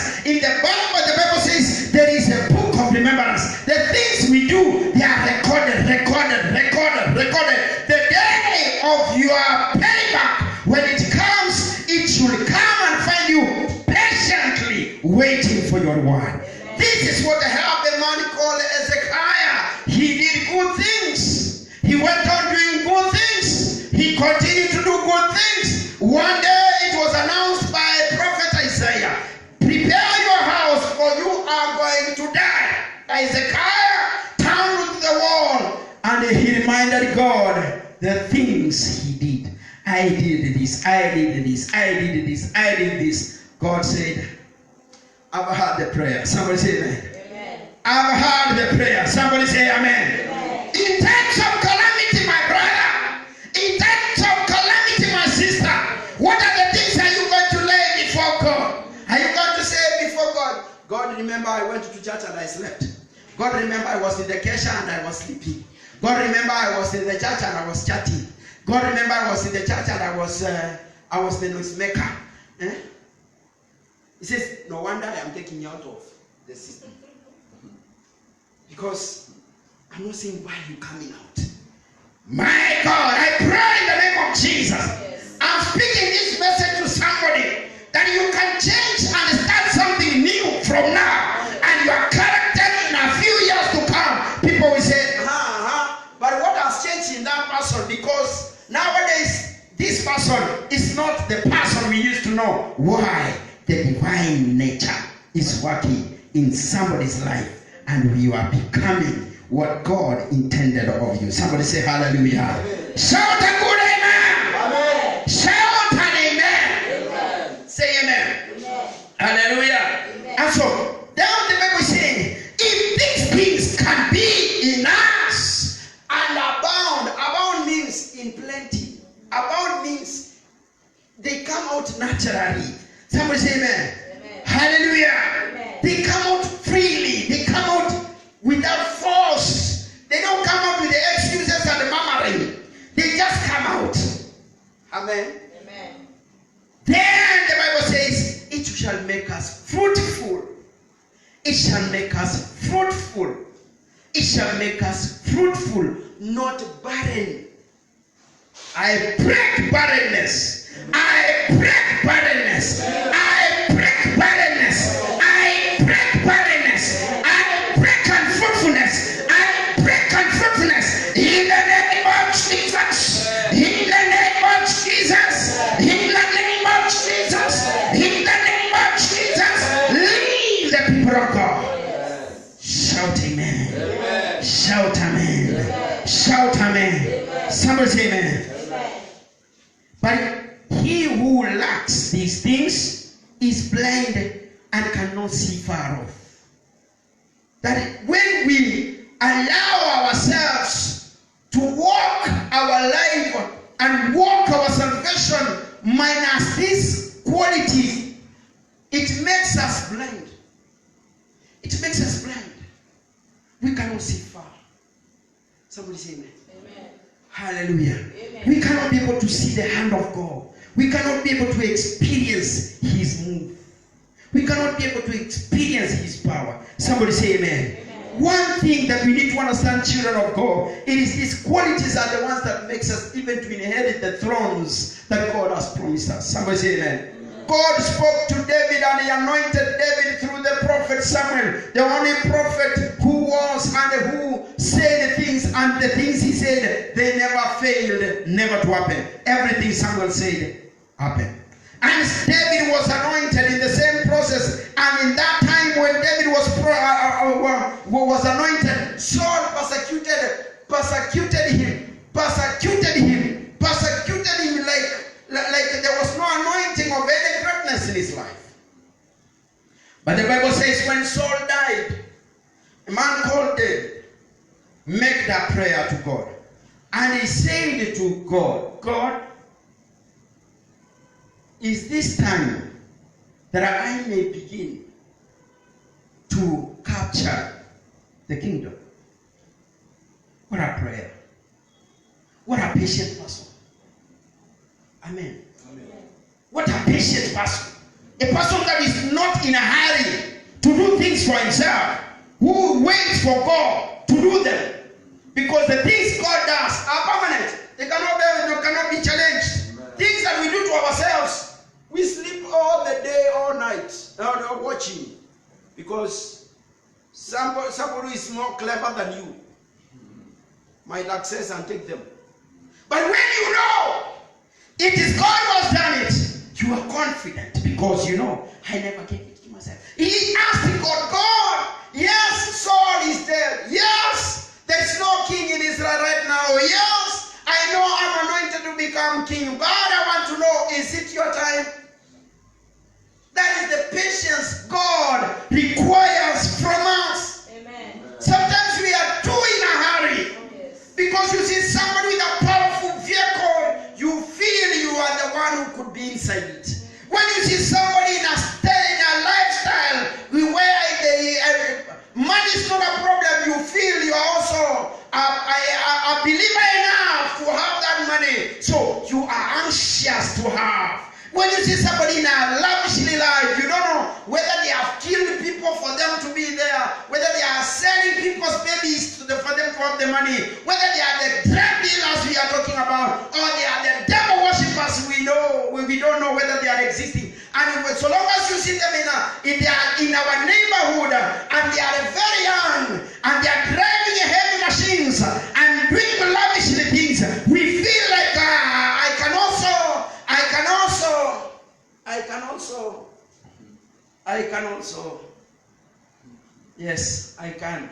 waiting for your word. This is what happened, a man called Hezekiah. He did good things. He went on doing good things. He continued to do good things. One day it was announced by prophet Isaiah, prepare your house for you are going to die. Hezekiah turned to the wall and he reminded God the things he did. I did this, I did this, I did this, I did this. God said, I've heard the prayer. Somebody say amen. Amen. I've heard the prayer. Somebody say amen. Amen. In times of calamity, my brother, in times of calamity, my sister, what are the things are you going to lay before God? Are you going to say before God, God, remember I went to church and I slept. God, remember I was in the kesha and I was sleeping. God, remember I was in the church and I was chatting. God, remember I was in the church and I was the noisemaker. Eh? He says, no wonder I am taking you out of the system. Because I'm not saying why you coming out. My God, I pray in the name of Jesus. Yes. I'm speaking this message to somebody that you can change and start something new from now. And your character in a few years to come, people will say, but what has changed in that person? Because nowadays, this person is not the person we used to know. Why? The divine nature is working in somebody's life, and you are becoming what God intended of you. Somebody say hallelujah. Amen. Shout a good amen. Amen. Shout an amen. Amen. Say amen. Amen. Hallelujah. Amen. And so, now the Bible is saying, if these things can be in us and abound means in plenty. Abound means they come out naturally. Somebody say amen. Amen. Hallelujah. Amen. They come out freely. They come out without force. They don't come out with the excuses and the murmuring. They just come out. Amen. Amen. Then the Bible says, it shall make us fruitful. It shall make us fruitful. It shall make us fruitful, not barren. I break barrenness. I break barrenness. I break barrenness. I break barrenness. I break unfruitfulness. I break unfruitfulness. In the name of Jesus. In the name of Jesus. In the name of Jesus. In the name of Jesus. Lead the people of God. Shout amen. Amen. Shout amen. Shout amen. Somebody say amen. But he who lacks these things is blind and cannot see far off. That when we allow ourselves to walk our life and walk our salvation minus these qualities, it makes us blind. It makes us blind. We cannot see far. Somebody say amen. Amen. Hallelujah. Amen. We cannot be able to see the hand of God. We cannot be able to experience His move. We cannot be able to experience His power. Somebody say amen. Amen. One thing that we need to understand, children of God, it is these qualities are the ones that makes us even to inherit the thrones that God has promised us. Somebody say amen. God spoke to David and he anointed David through the prophet Samuel, the only prophet who was and who said things, and the things he said, they never failed, never to happen. Everything Samuel said happened. And David was anointed in the same process, and in that time when David was anointed, Saul persecuted him like there was no anointing of any greatness in his life. But the Bible says when Saul died, a man called David made that prayer to God. And he said to God, God, is this time that I may begin to capture the kingdom? What a prayer. What a patient person. Amen. Amen. What a patient person. A person that is not in a hurry to do things for himself, who waits for God to do them. Because the things God does are permanent. They cannot be challenged. Amen. Things that we do to ourselves, we sleep all the day, all night. not watching, because somebody who is more clever than you might access and take them. But when you know it is God who has done it, you are confident, because you know, I never gave it to myself. He asked God, yes, Saul is dead. Yes, there's no king in Israel right now. Yes, I know I'm anointed to become king, but I want to know, is it your time? That is the patience God requires from us. Amen. Sometimes we are too in a hurry. Yes. Because you see somebody with a powerful vehicle, you feel you are the one who could be inside it. When you see somebody in a lifestyle where money is not a problem, you feel you are also a believer enough to have that money. So you are anxious to have. When you see somebody in a lavishly life, you don't know whether they have killed people for them to be there, whether they are selling people's babies for them to have the money, whether they are the drug dealers we are talking about, or they are the devil worshippers we don't know whether they are existing. And so long as you see them in our neighborhood, and they are very young, and they are driving heavy machines and doing lavishly things, we feel like I can also. Yes, I can.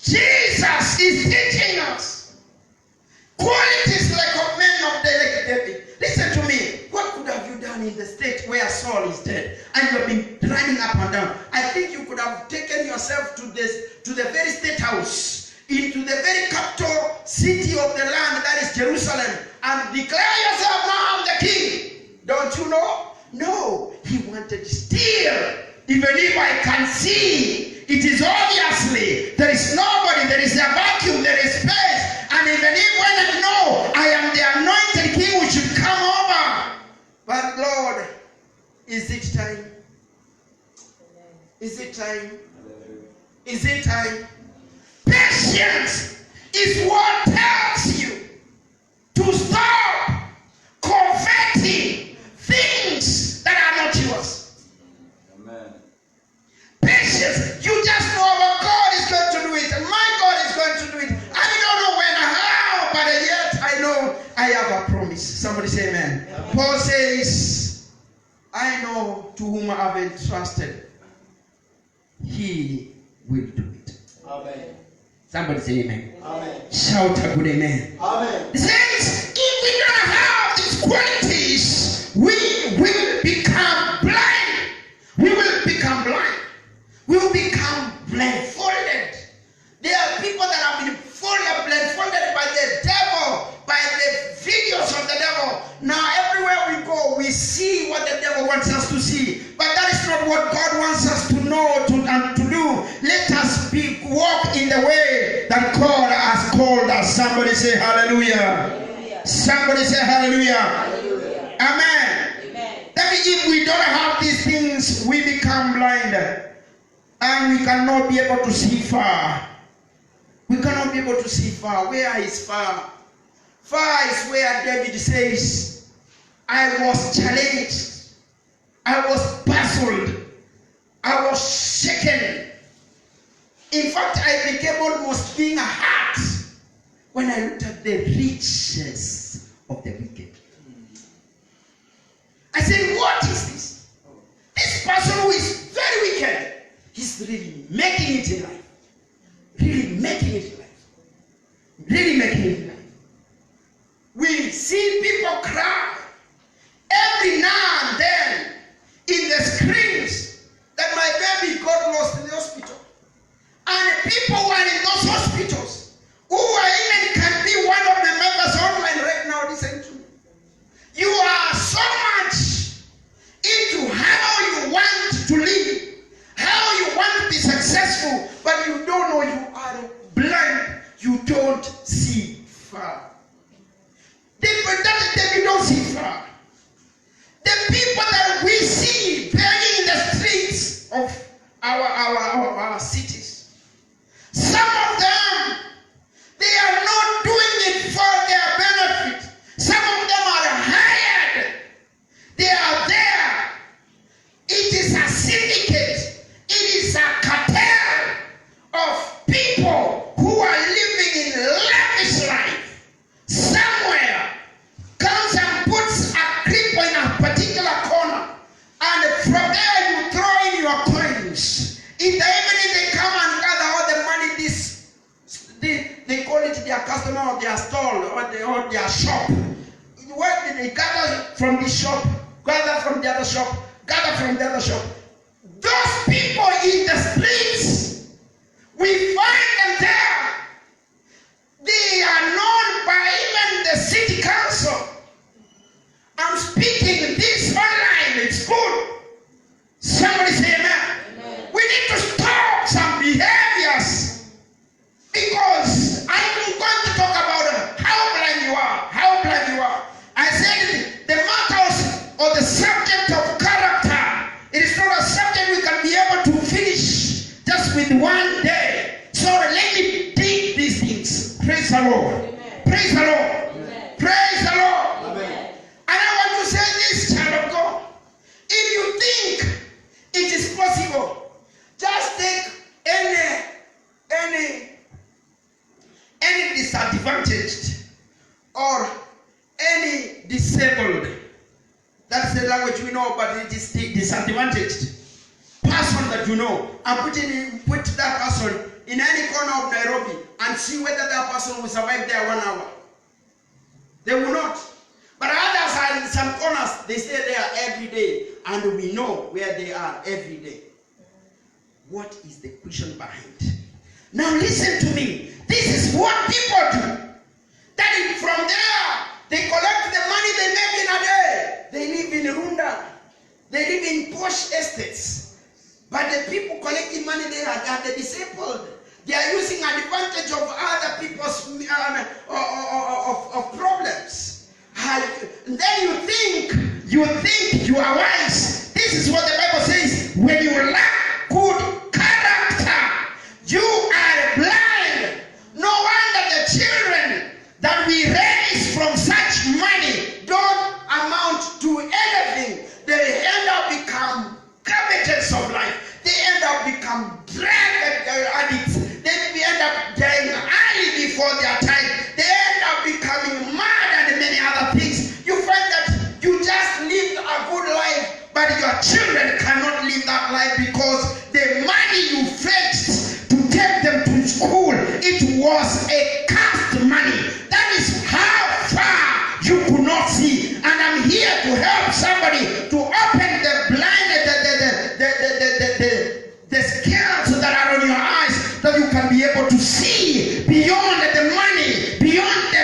Jesus is teaching us qualities like of men of David. Listen to me. What could have you done in the state where Saul is dead and you have been running up and down? I think you could have taken yourself to the very state house, into the very capital city of the land, that is Jerusalem, and declare yourself, now I'm the king. Don't you know? No, he wanted still, even if I can see, it is obviously, there is nobody, there is a vacuum, there is space, and even if when I know I am the anointed king who should come over, but Lord, is it time? Is it time? Is it time? Patience is what tells you to stop coveting things that are not yours. Amen. Patience, you just know what God is going to do it, and my God is going to do it. I don't know when or how, but yet I know I have a promise. Somebody say amen. Amen. Paul says, I know to whom I have entrusted, he will do it. Amen. Somebody say amen. Amen. Shout a good amen. Amen. Saints, if we don't have these qualities, we will become blind. We will become blind. We will become blindfolded. There are people that have been blindfolded by the devil, by the videos of the devil. Now everywhere we go, we see what the devil wants us to see. But that is not what God wants us to know and to do. Let us walk in the way that God has called us. Somebody say hallelujah. Hallelujah. Somebody say hallelujah. Hallelujah. Amen. Amen. That means if we don't have these things, we become blind. And we cannot be able to see far. We cannot be able to see far. Where is far? Far is where David says, I was challenged. I was puzzled. I was shaken. In fact, I became almost being hurt when I looked at the riches of the wicked. I said, what is this? This person who is very wicked, he's really making it in life. Really making it in life. Really making it in life. We see people cry every now and then in the screens that my baby got lost in the hospital. And people who are in those hospitals, who are even can be one of the members online right now, listen to me. You are so much into how you want to live, how you want to be successful, but you don't know, you are blind. You don't see far. You don't see far. The people that we see begging in the streets of our cities, some of them, they are not doing it for their benefit. Some of them are hired. They are there syndicate. It is a cartel of people who are living in lavish life. Somewhere comes and puts a cripple in a particular corner, and from there you throw in your coins. In the evening they come and gather all the money. They call it their customer or their stall or their shop. When they gather from this shop, gather from the other shop, gather from the other shop. Those people in the streets, we find them there. They are known by even the city council. I'm speaking this online. It's good. Somebody say amen. Amen. We need to stop some behaviors, because I'm going to talk about how blind you are. How blind you are. I said the matters or the subject of character, it is not a subject we can be able to finish just with one day. So let me take these things. Praise the Lord. Amen. Praise the Lord. Amen. Praise the Lord. Amen. And I want to say this, child of God. If you think it is possible, just take any disadvantaged or any disabled. That's the language we know, but it is disadvantaged person that you know, and put that person in any corner of Nairobi and see whether that person will survive there 1 hour. They will not. But others are in some corners, they stay there every day, and we know where they are every day. What is the question behind? Now listen to me. This is what people do. That is, from there, they collect the money they make in a day. They live in Runda. They live in posh estates. But the people collecting money there are the disabled. They are using advantage of other people's of problems. And then you think you are wise. This is what the Bible says. When you lack good character, you are blind. No wonder the children that we raise from such money don't amount to anything. They end up become cabbages of life. They end up become drug addicts. They end up dying early before their time. They end up becoming mad and many other things. You find that you just lived a good life, but your children cannot live that life because the money you fetched to take them to school, it was a cursed money. That is how far you could not see. And I'm here to help somebody to open the blind, the scales that are on your eyes, that you can be able to see beyond the money, beyond the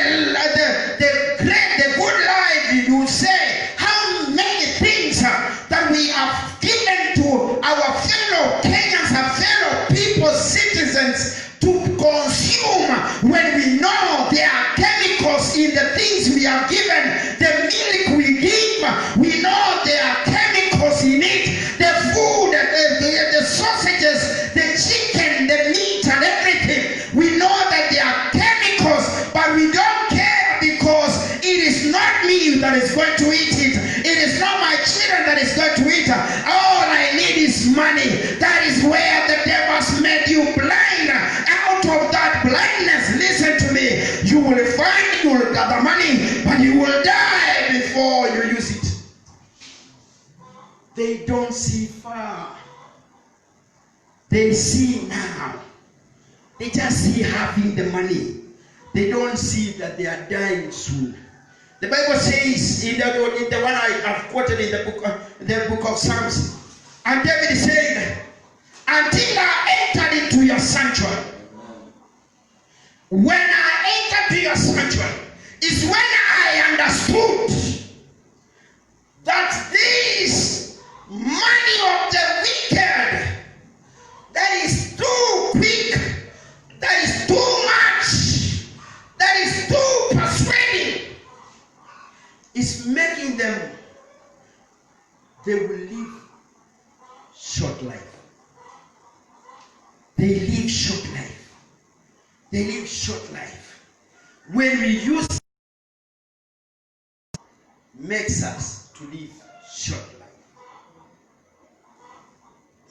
good life. You say how many things that we have given to our fellow Kenyans, our fellow people, citizens to consume, when we know there are chemicals in the things we have given. The milk we give, we know there are chemicals in it. The food, the sausages, the chicken, the meat and everything, we know that there are chemicals, but we don't care because it is not me that is going to eat it. It is not my children that is going to eat it. All I need is money. That is where the devil's made you blind. Out of that blindness, listen to me, you will find you will gather money, but you will die before you use it. They don't see far. They see now. They just see having the money. They don't see that they are dying soon. The Bible says in the one I have quoted in the book of Psalms, and David said, until I entered into your sanctuary. When I entered to your sanctuary is when I understood that this money of the wicked, that is too quick, that is too much, that is too persuading, is making them, they will live short life. They live short life. They live short life. When we use makes us to live short life.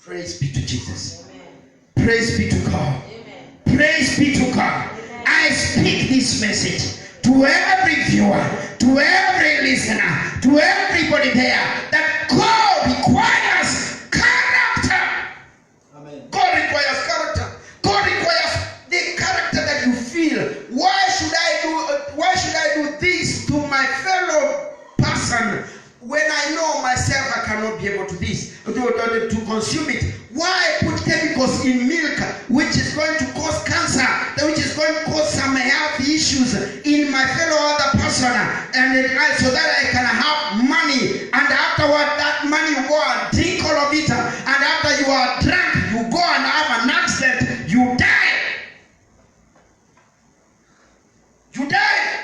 Praise be to Jesus. Amen. Praise be to God. Amen. Praise be to God. I speak this message to every viewer, to every listener, to everybody there, that God requires character. Amen. God requires character. God requires the character that you feel. Why should I do this to my fellow person when I know myself I cannot be able to to consume it? Why put chemicals in milk which is going to cause cancer, which is going to cause some health issues in my fellow other person, so that I can have money, and afterward that money you go and drink all of it, and after you are drunk you go and have an accident, you die. You die.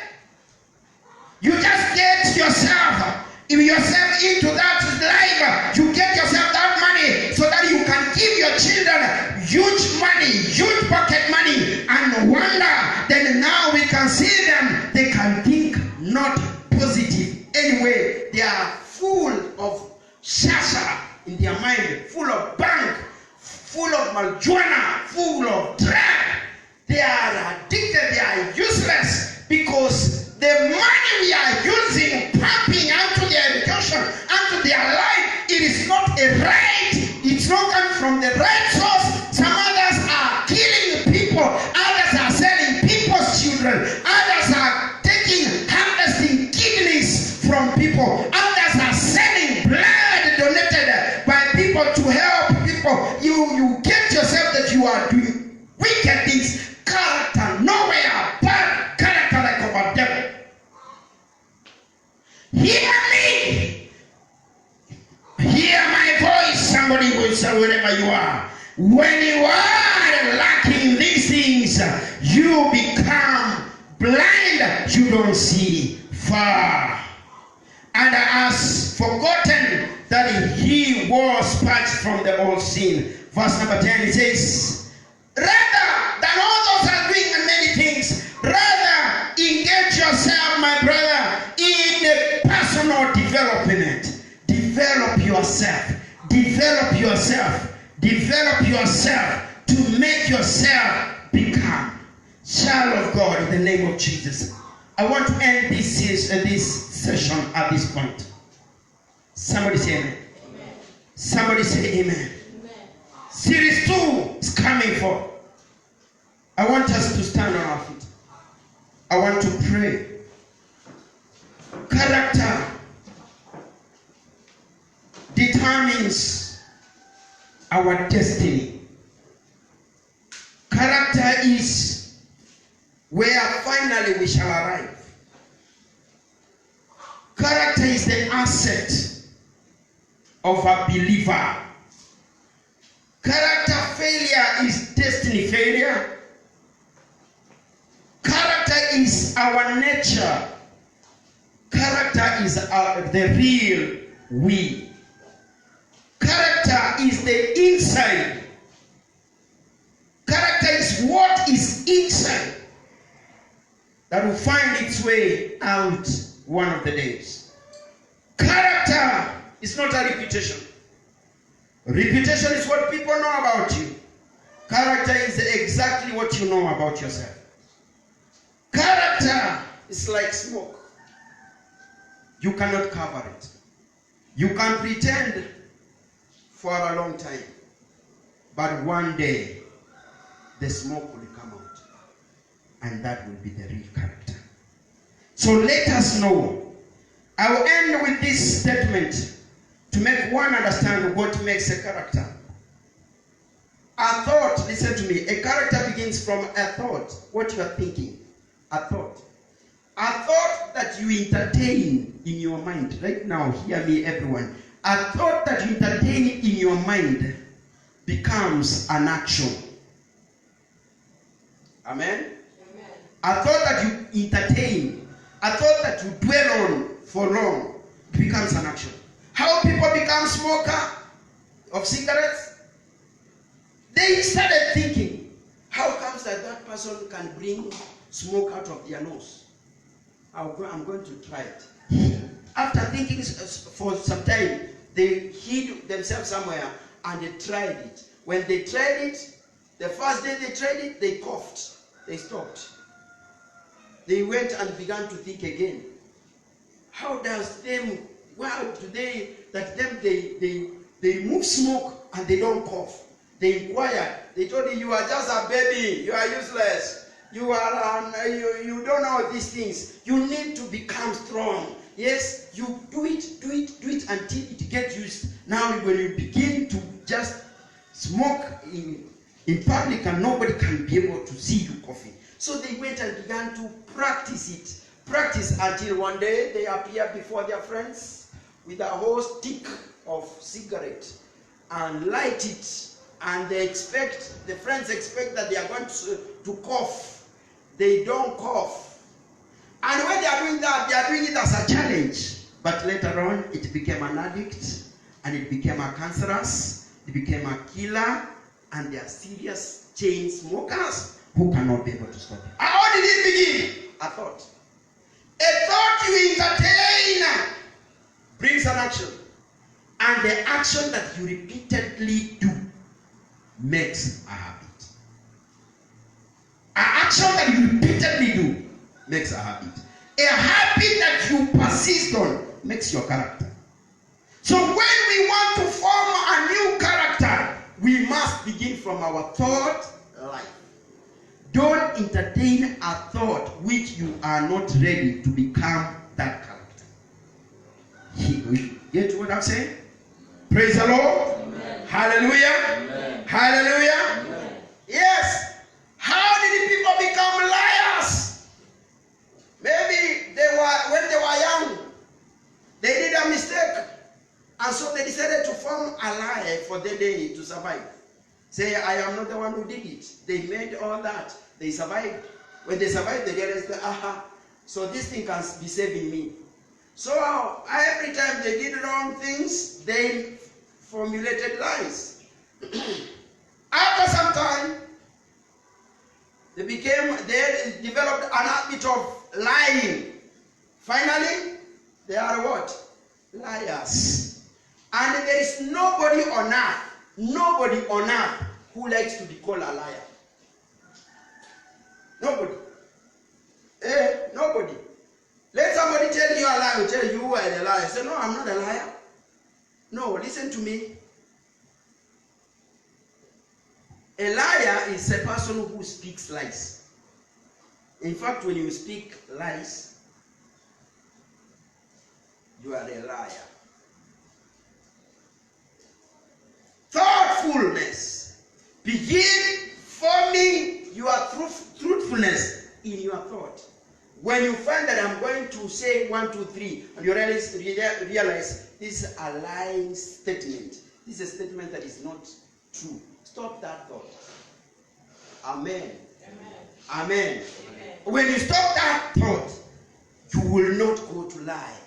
You just get yourself into that life. You get yourself that money so that you can give your children huge money, huge pocket money, and wonder. Then now we can see them. They can think not positive. Anyway, they are full of shasha in their mind, full of bank, full of marijuana, full of drug. They are addicted. They are useless because the money we are using, pumping out to their education, out to their life, it is not a right. It's not coming from the right source. Some others are killing people. Others are selling people's children. Others are harvesting kidneys from people. Others are selling blood donated by people to help people. You get yourself that you are doing wicked things. Character nowhere but character like of a devil. Hear me. Hear my voice, somebody who is wherever you are. When you are lacking these things, you become blind. You don't see far. And has forgotten that he was purged from the old sin. Verse number 10, it says, rather than all those are doing many things, rather engage yourself, my brother, in a personal development. Develop yourself. Develop yourself. Develop yourself to make yourself become child of God in the name of Jesus. I want to end this session at this point. Somebody say amen. Amen. Somebody say amen. Amen. Series 2 is coming forth. I want us to stand on our feet. I want to pray. Character determines our destiny. Character is where finally we shall arrive. Character is the asset of a believer. Character failure is destiny failure. Character is our nature. Character is the real we. Character is the inside. Character is what is inside that will find its way out one of the days. Character is not a reputation. Reputation is what people know about you. Character is exactly what you know about yourself. Character is like smoke. You cannot cover it. You can pretend for a long time, but one day the smoke will come out, and that will be the real character. So let us know. I will end with this statement to make one understand what makes a character. A thought, listen to me, a character begins from a thought, what you are thinking, a thought. A thought that you entertain in your mind. Right now, hear me everyone. A thought that you entertain in your mind becomes an action. Amen? Amen. A thought that you entertain, a thought that you dwell on for long becomes an action. How people become smoker of cigarettes? They started thinking, how comes that person can bring smoke out of their nose? I'm going to try it. After thinking for some time, they hid themselves somewhere and they tried it. When they tried it, the first day they tried it, they coughed. They stopped. They went and began to think again. How does them, wow, today, that them, they remove smoke and they don't cough. They inquired. They told you, you are just a baby. You are useless. You are, you don't know these things. You need to become strong. Yes, you do it until it gets used. Now when you begin to just smoke in public and nobody can be able to see you coughing. So they went and began to practice it. Practice until one day they appeared before their friends with a whole stick of cigarette and light it. And the friends expect that they are going to cough. They don't cough. And when they are doing that, they are doing it as a challenge. But later on, it became an addict, and it became a cancerous, it became a killer, and they are serious chain smokers who cannot be able to stop it. How did it begin? A thought. A thought you entertain brings an action. And the action that you repeatedly do makes a habit. An action that you repeatedly do makes a habit. A habit that you persist on makes your character. So when we want to form a new character, we must begin from our thought life. Don't entertain a thought which you are not ready to become that character. You get what I'm saying? Praise the Lord. Amen. Hallelujah. Amen. Hallelujah. Amen. Yes. How did the people become liars? Maybe when they were young, they did a mistake. And so they decided to form a lie for the day to survive. Say, I am not the one who did it. They made all that. They survived. When they survived, they realized that, so this thing can be saving me. So every time they did wrong things, they formulated lies. After some time, they developed an habit of lying. Finally, they are what? Liars. And there is nobody on earth who likes to be called a liar. Nobody. Nobody. Let somebody tell you a lie, will tell you are a liar. Say, no, I'm not a liar. No, listen to me. A liar is a person who speaks lies. In fact, when you speak lies, you are a liar. Thoughtfulness. Begin forming your truthfulness in your thought. When you find that I'm going to say 1, 2, 3, and you realize this is a lying statement. This is a statement that is not true. Stop that thought. Amen. Amen. Amen. Amen. When you stop that thought, you will not go to lie.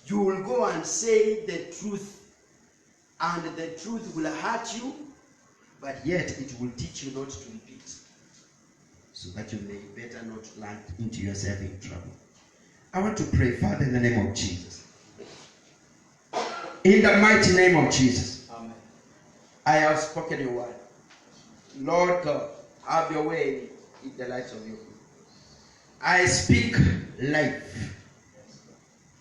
You will go and say the truth. And the truth will hurt you, but yet it will teach you not to repeat. So that you may better not land into yourself in trouble. I want to pray, Father, in the name of Jesus. In the mighty name of Jesus. Amen. I have spoken your word. Lord God, have your way in the lives of your people. I speak life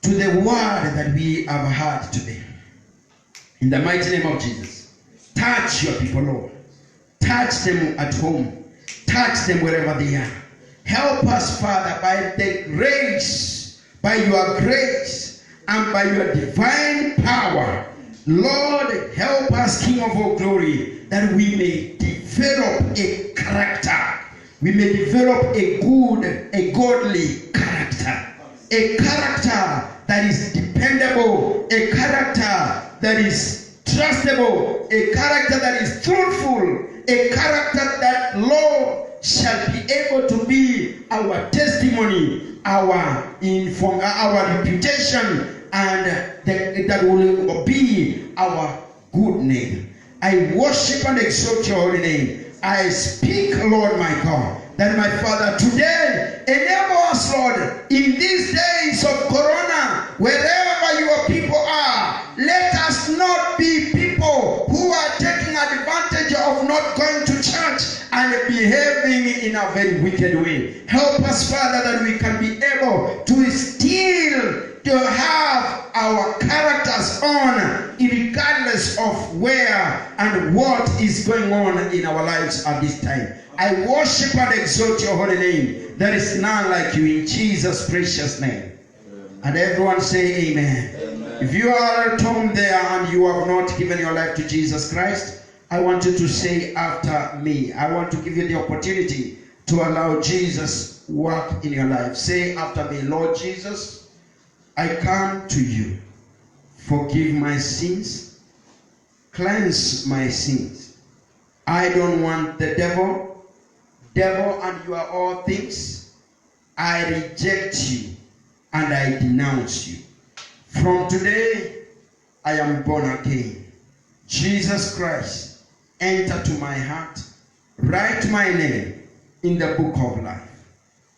to the word that we have heard today. In the mighty name of Jesus. Touch your people, Lord. Touch them at home. Touch them wherever they are. Help us, Father, by the grace, by your grace, and by your divine power. Lord, help us, King of all glory, that we may develop a character. We may develop a good, a godly character. A character that is dependable. A character that is trustable. A character that is truthful. A character that, Lord, shall be able to be our testimony, our reputation, and that will be our good name. I worship and exalt your holy name. I speak, Lord my God, that my Father, today enable us, Lord, in these days of Corona, wherever your people are, let us not be people who are taking advantage of not going to church and behaving in a very wicked way. Help us, Father, that we can be able to still to have our characters on, regardless of where and what is going on in our lives at this time. I worship and exalt your holy name. There is none like you, in Jesus' precious name. And everyone say amen. Amen. If you are at home there and you have not given your life to Jesus Christ, I want you to say after me. I want to give you the opportunity to allow Jesus work in your life. Say after me, Lord Jesus, I come to you. Forgive my sins. Cleanse my sins. I don't want the devil. Devil, and you are all things. I reject you and I denounce you. From today, I am born again. Jesus Christ, enter to my heart. Write my name in the book of life.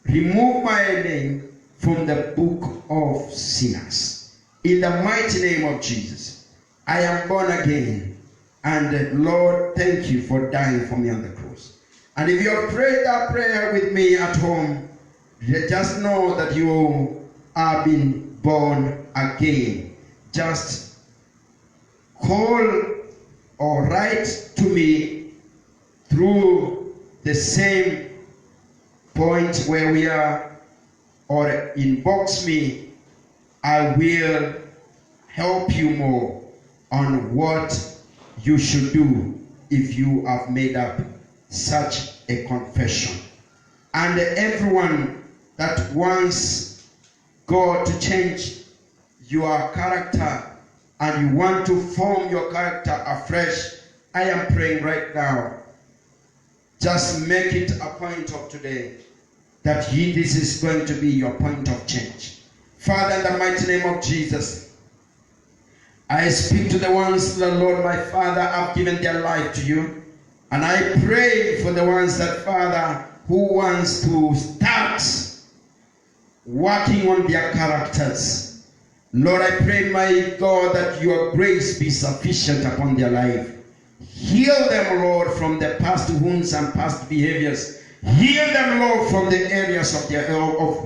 Remove my name from the book of sinners. In the mighty name of Jesus, I am born again. And Lord, thank you for dying for me on the cross. And if you have prayed that prayer with me at home, just know that you are being born again. Just call or write to me through the same point where we are, or inbox me. I will help you more on what you should do if you have made up such a confession. And everyone that wants God to change your character and you want to form your character afresh, I am praying right now. Just make it a point of today that this is going to be your point of change. Father, in the mighty name of Jesus, I speak to the ones that, Lord, my Father, have given their life to you. And I pray for the ones that, Father, who wants to start working on their characters. Lord, I pray, my God, that your grace be sufficient upon their life. Heal them, Lord, from the past wounds and past behaviors. Heal them, Lord, from the areas of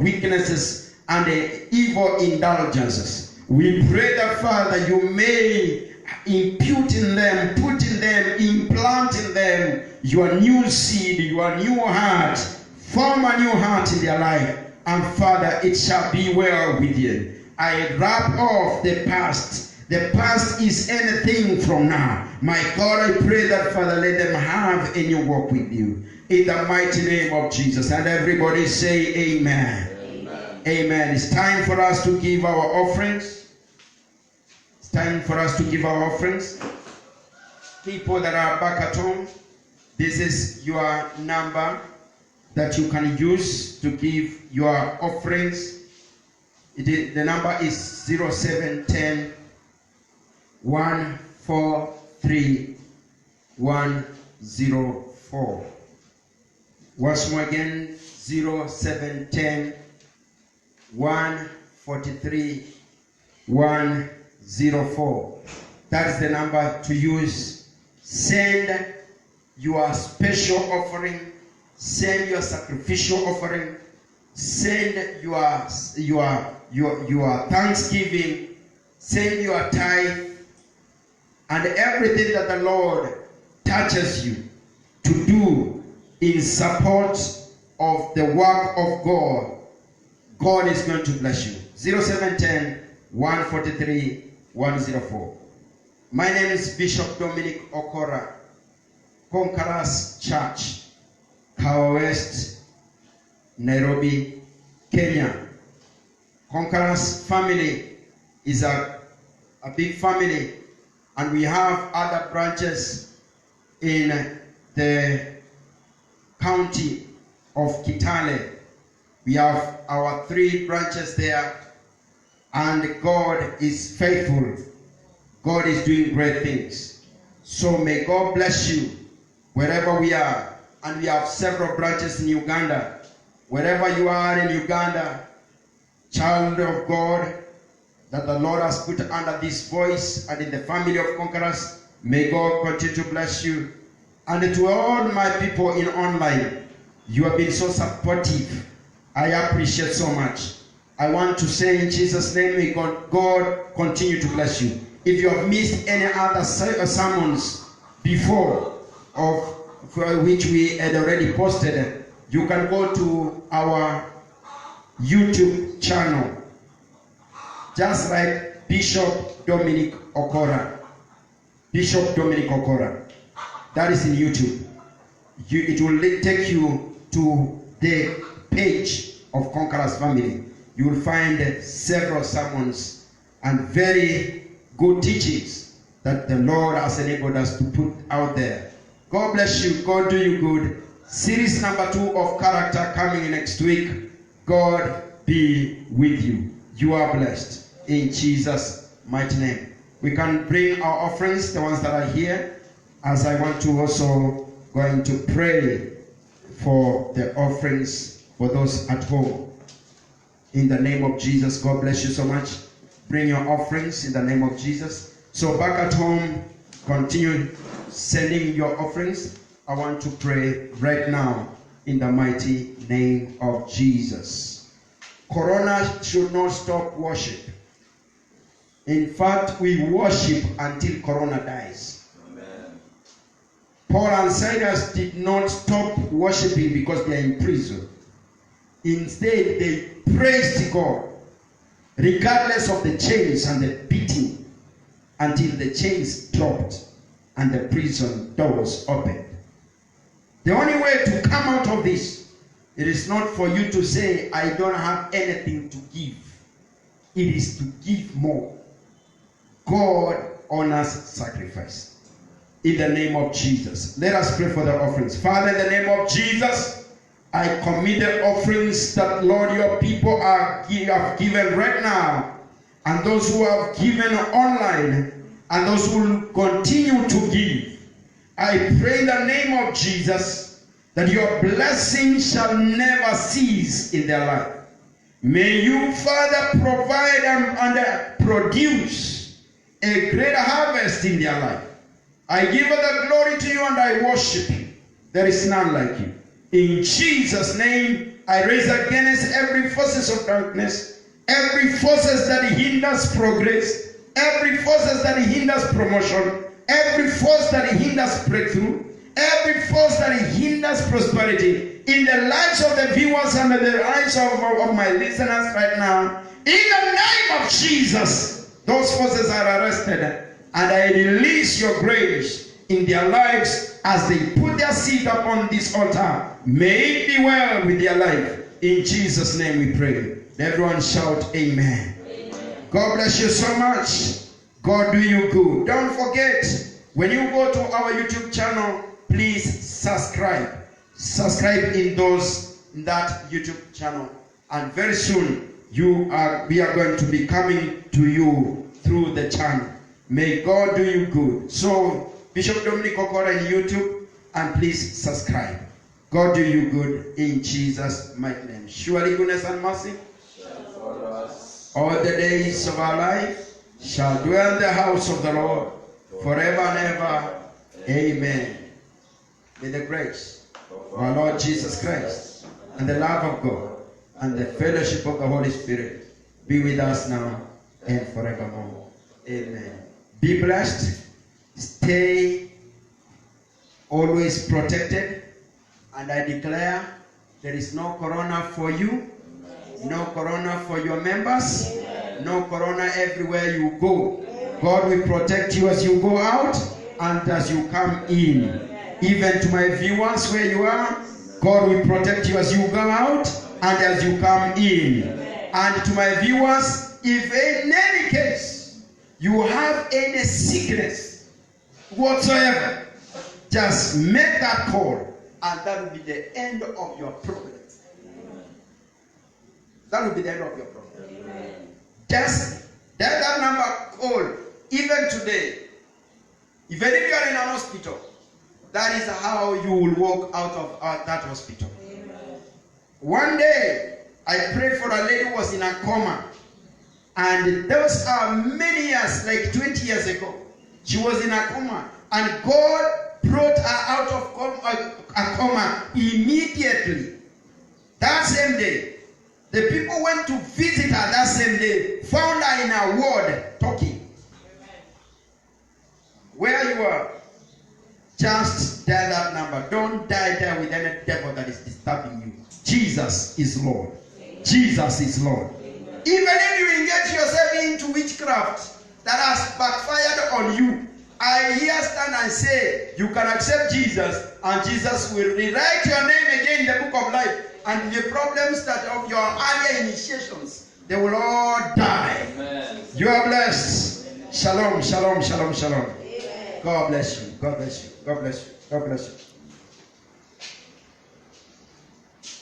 weaknesses and the evil indulgences. We pray that, Father, you may impute in them, put in them, implant in them your new seed, your new heart. Form a new heart in their life. And Father, it shall be well with you. I wrap off the past. The past is anything from now. My God, I pray that, Father, let them have a new walk with you. In the mighty name of Jesus. And everybody say amen. Amen. Amen. It's time for us to give our offerings. It's time for us to give our offerings. People that are back at home, this is your number that you can use to give your offerings. The number is 0710 143 104. Once more again, 0710 143 104. That is the number to use. Send your special offering. Send your sacrificial offering. Send your thanksgiving. Send your tithe. And everything that the Lord touches you to do in support of the work of God, God is going to bless you. 0710 143 104. My name is Bishop Dominic Okora, Conquerors Church, Kawa West, Nairobi, Kenya. Conquerors family is a big family, and we have other branches in the county of Kitale. We have our 3 branches there, and God is faithful. God is doing great things. So may God bless you wherever we are. And we have several branches in Uganda. Wherever you are in Uganda, child of God, that the Lord has put under this voice and in the family of Conquerors. May God continue to bless you. And to all my people in online, you have been so supportive. I appreciate so much. I want to say in Jesus' name, may God continue to bless you. If you have missed any other sermons before, of which we had already posted, you can go to our YouTube channel. Just like Bishop Dominic Okora. Bishop Dominic Okora. That is in YouTube. It will take you to the page of Conquerors Family. You will find several sermons and very good teachings that the Lord has enabled us to put out there. God bless you. God do you good. Series number 2 of character coming next week. God be with you. You are blessed. In Jesus' mighty name. We can bring our offerings, the ones that are here, as I want to also going to pray for the offerings for those at home. In the name of Jesus, God bless you so much. Bring your offerings in the name of Jesus. So back at home, continue sending your offerings. I want to pray right now in the mighty name of Jesus. Corona should not stop worship. In fact, we worship until Corona dies. Amen. Paul and Silas did not stop worshiping because they are in prison. Instead, they praised God, regardless of the chains and the beating, until the chains dropped and the prison doors opened. The only way to come out of this, it is not for you to say, I don't have anything to give. It is to give more. God honors sacrifice. In the name of Jesus. Let us pray for the offerings. Father, in the name of Jesus, I commit the offerings that, Lord, your people have given right now, and those who have given online, and those who will continue to give. I pray in the name of Jesus that your blessing shall never cease in their life. May you, Father, provide and produce a great harvest in their life. I give the glory to you and I worship you. There is none like you. In Jesus' name, I raise against every forces of darkness, every forces that hinders progress, every forces that hinders promotion, every force that hinders breakthrough, every force that hinders prosperity in the lives of the viewers and the lives of my listeners right now. In the name of Jesus, those forces are arrested, and I release your grace in their lives as they put their seed upon this altar. May it be well with their life. In Jesus' name we pray. Everyone shout amen. Amen. God bless you so much. God do you good. Don't forget, when you go to our YouTube channel, please subscribe. Subscribe in that YouTube channel. And very soon, we are going to be coming to you through the channel. May God do you good. So, Bishop Dominic Okora in YouTube, and please subscribe. God do you good in Jesus' mighty name. Surely goodness and mercy Shall follow us all the days of our life shall dwell in the house of the Lord forever and ever. Amen. May the grace of our Lord Jesus Christ and the love of God and the fellowship of the Holy Spirit be with us now and forevermore. Amen. Be blessed. Stay always protected. And I declare there is no corona for you, no corona for your members, no corona everywhere you go. God will protect you as you go out and as you come in. Even to my viewers where you are, God will protect you as you go out and as you come in. And to my viewers, if in any case you have any sickness whatsoever, just make that call. And that will be the end of your problem. That will be the end of your problem. Amen. Just that number call. Even today, even if you are in an hospital, that is how you will walk out of that hospital. Amen. One day, I prayed for a lady who was in a coma. And those are many years, like 20 years ago. She was in a coma. And God brought her out of a coma immediately. That same day. The people went to visit her that same day. Found her in a ward talking. Where you are, just dial that number. Don't die there with any devil that is disturbing you. Jesus is Lord. Jesus is Lord. Even if you engage yourself into witchcraft that has backfired on you, I here stand and say you can accept Jesus, and Jesus will rewrite your name again in the book of life, and the problems that of your earlier initiations, they will all die. Amen. You are blessed. Shalom, shalom, shalom, shalom. Amen. God bless you. God bless you. God bless you. God bless you.